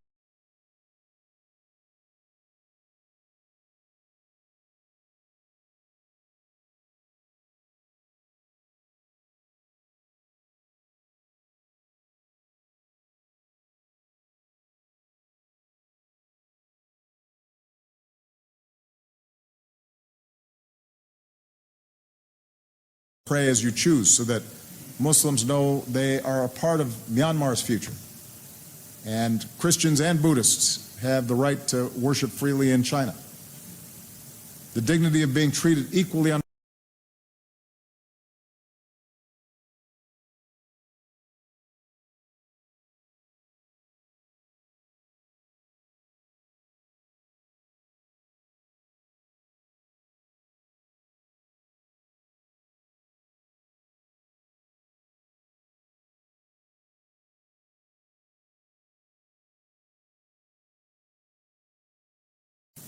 pray as you choose so that Muslims know they are a part of Myanmar's future. And Christians and Buddhists have the right to worship freely in China. The dignity of being treated equally under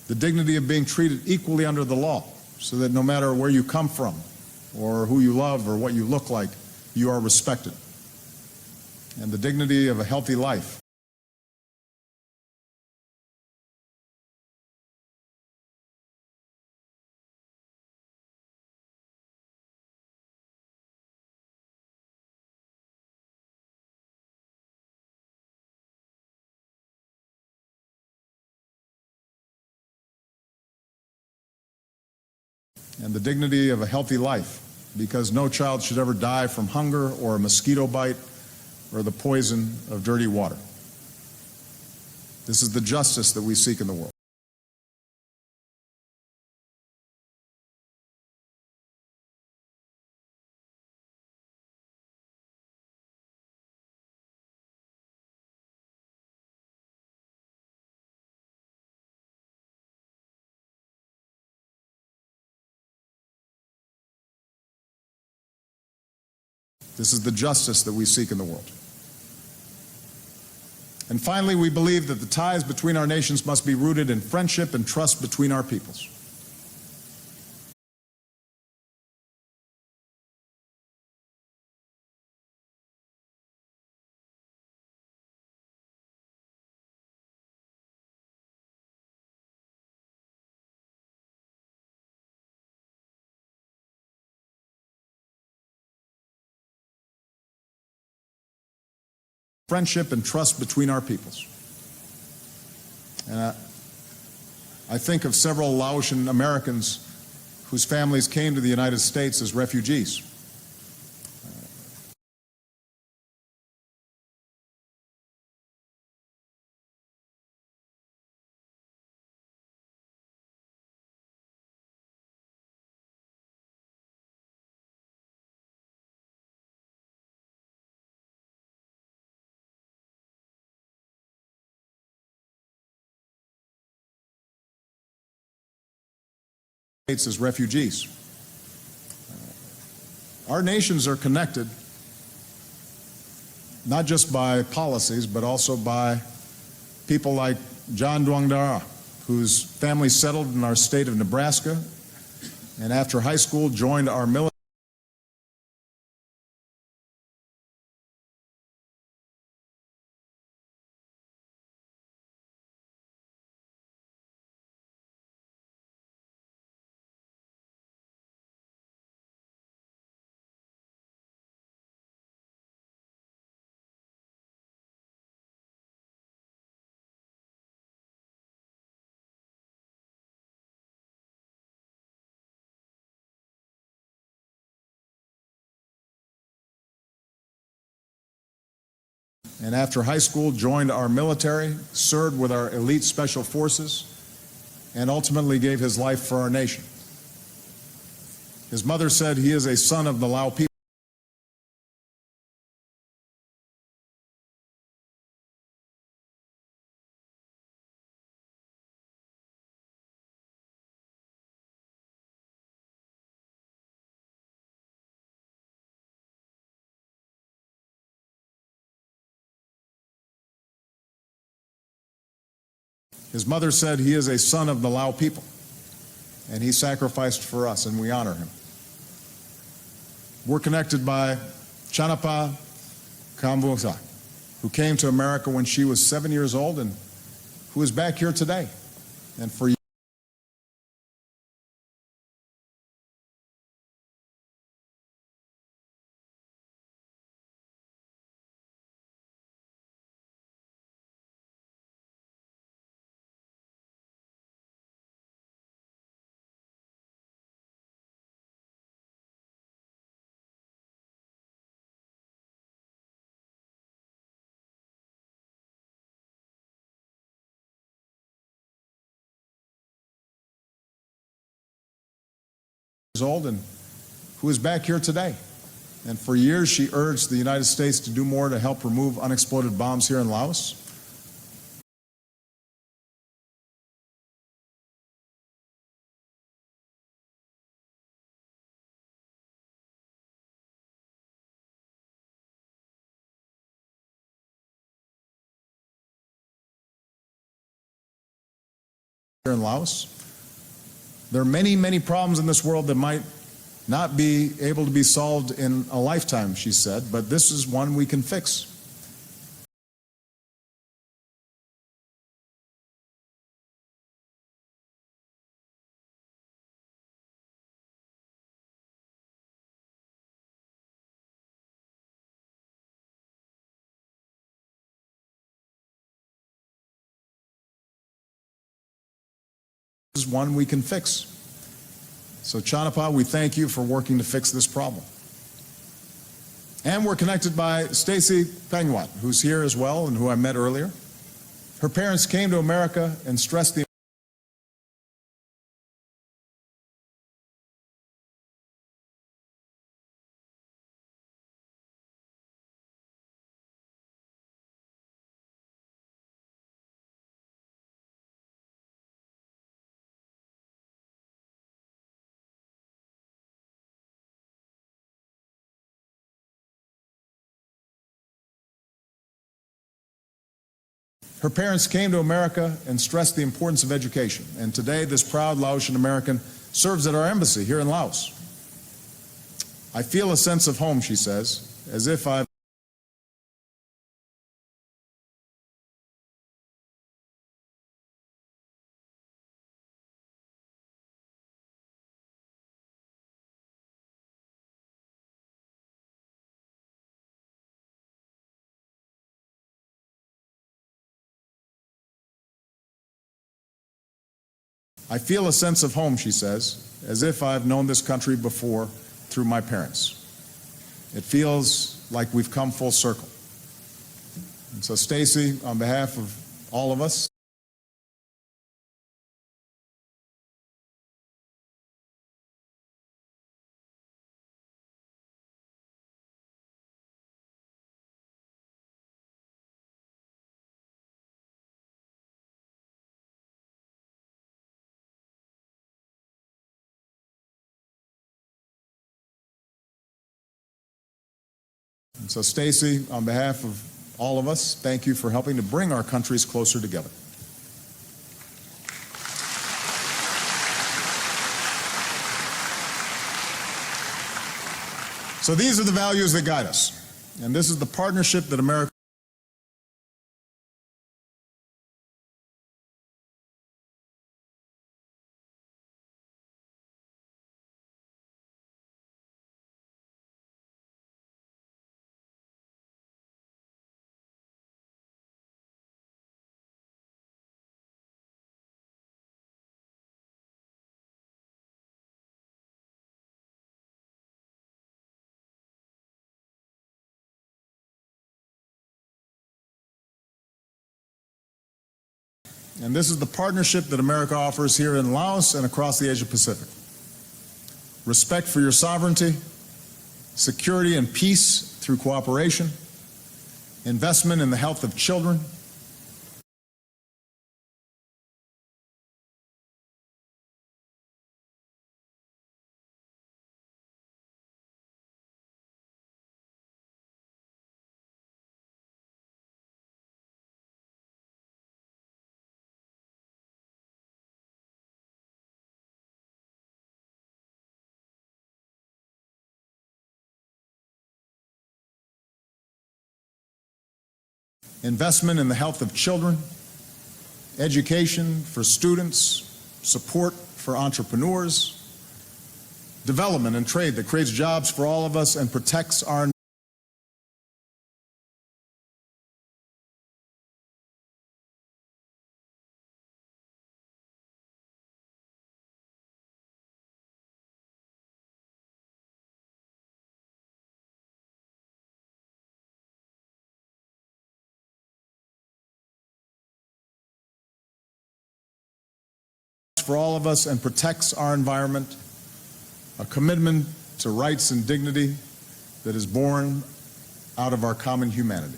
the dignity of being treated equally under the law, so that no matter where you come from, or who you love, or what you look like, you are respected. And the dignity of a healthy life. And the dignity of a healthy life, because no child should ever die from hunger or a mosquito bite or the poison of dirty water. This is the justice that we seek in the world. This is the justice that we seek in the world. And finally, we believe that the ties between our nations must be rooted in friendship and trust between our peoples. Friendship and trust between our peoples. And I think of several Laotian Americans whose families came to the United States as refugees. As refugees. Our nations are connected not just by policies, but also by people like John Duong Dara, whose family settled in our state of Nebraska, and after high school joined our military. And after high school joined our military, served with our elite special forces, and ultimately gave his life for our nation. His mother said he is a son of the Lao people. His mother said he is a son of the Lao people, and he sacrificed for us, and we honor him. We're connected by Chanapa Kamvusa, who came to America when she was 7 years old and who is back here today. And for old and who is back here today. And for years she urged the United States to do more to help remove unexploded bombs here in Laos. Here in Laos. There are many, many problems in this world that might not be able to be solved in a lifetime, she said, but this is one we can fix. This is one we can fix. So Chanapa, we thank you for working to fix this problem. And we're connected by Stacy Penguat, who's here as well and who I met earlier. Her parents came to America and stressed the Her parents came to America and stressed the importance of education, and today this proud Laotian American serves at our embassy here in Laos. I feel a sense of home, she says, as if I've I feel a sense of home, she says, as if I've known this country before through my parents. It feels like we've come full circle. And so, Stacy, on behalf of all of us, thank you for helping to bring our countries closer together. So these are the values that guide us, and this is the partnership that America offers here in Laos and across the Asia Pacific. Respect for your sovereignty, security and peace through cooperation, investment in the health of children, investment in the health of children, education for students, support for entrepreneurs, development and trade that creates jobs for all of us and protects our environment, a commitment to rights and dignity that is born out of our common humanity.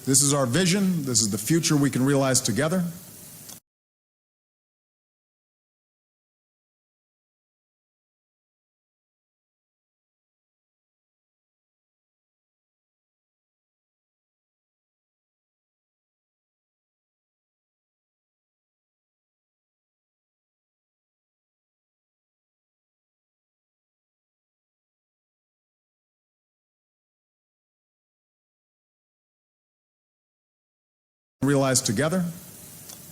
This is our vision. This is the future we can realize together.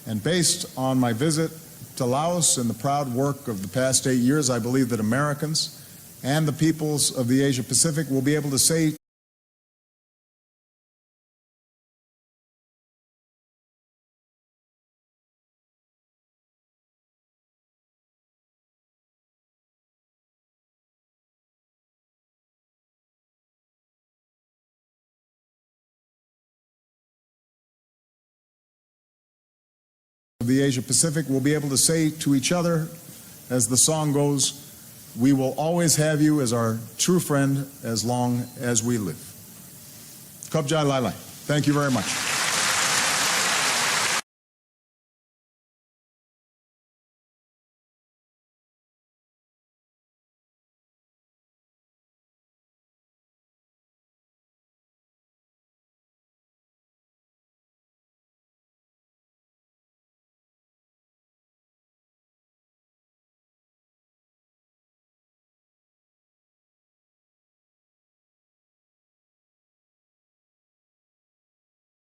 And based on my visit to Laos and the proud work of the past 8 years, I believe that Americans and the peoples of the Asia Pacific will be able to say the Asia Pacific will be able to say to each other, as the song goes, we will always have you as our true friend as long as we live. Kabjai Lai Lai. Thank you very much.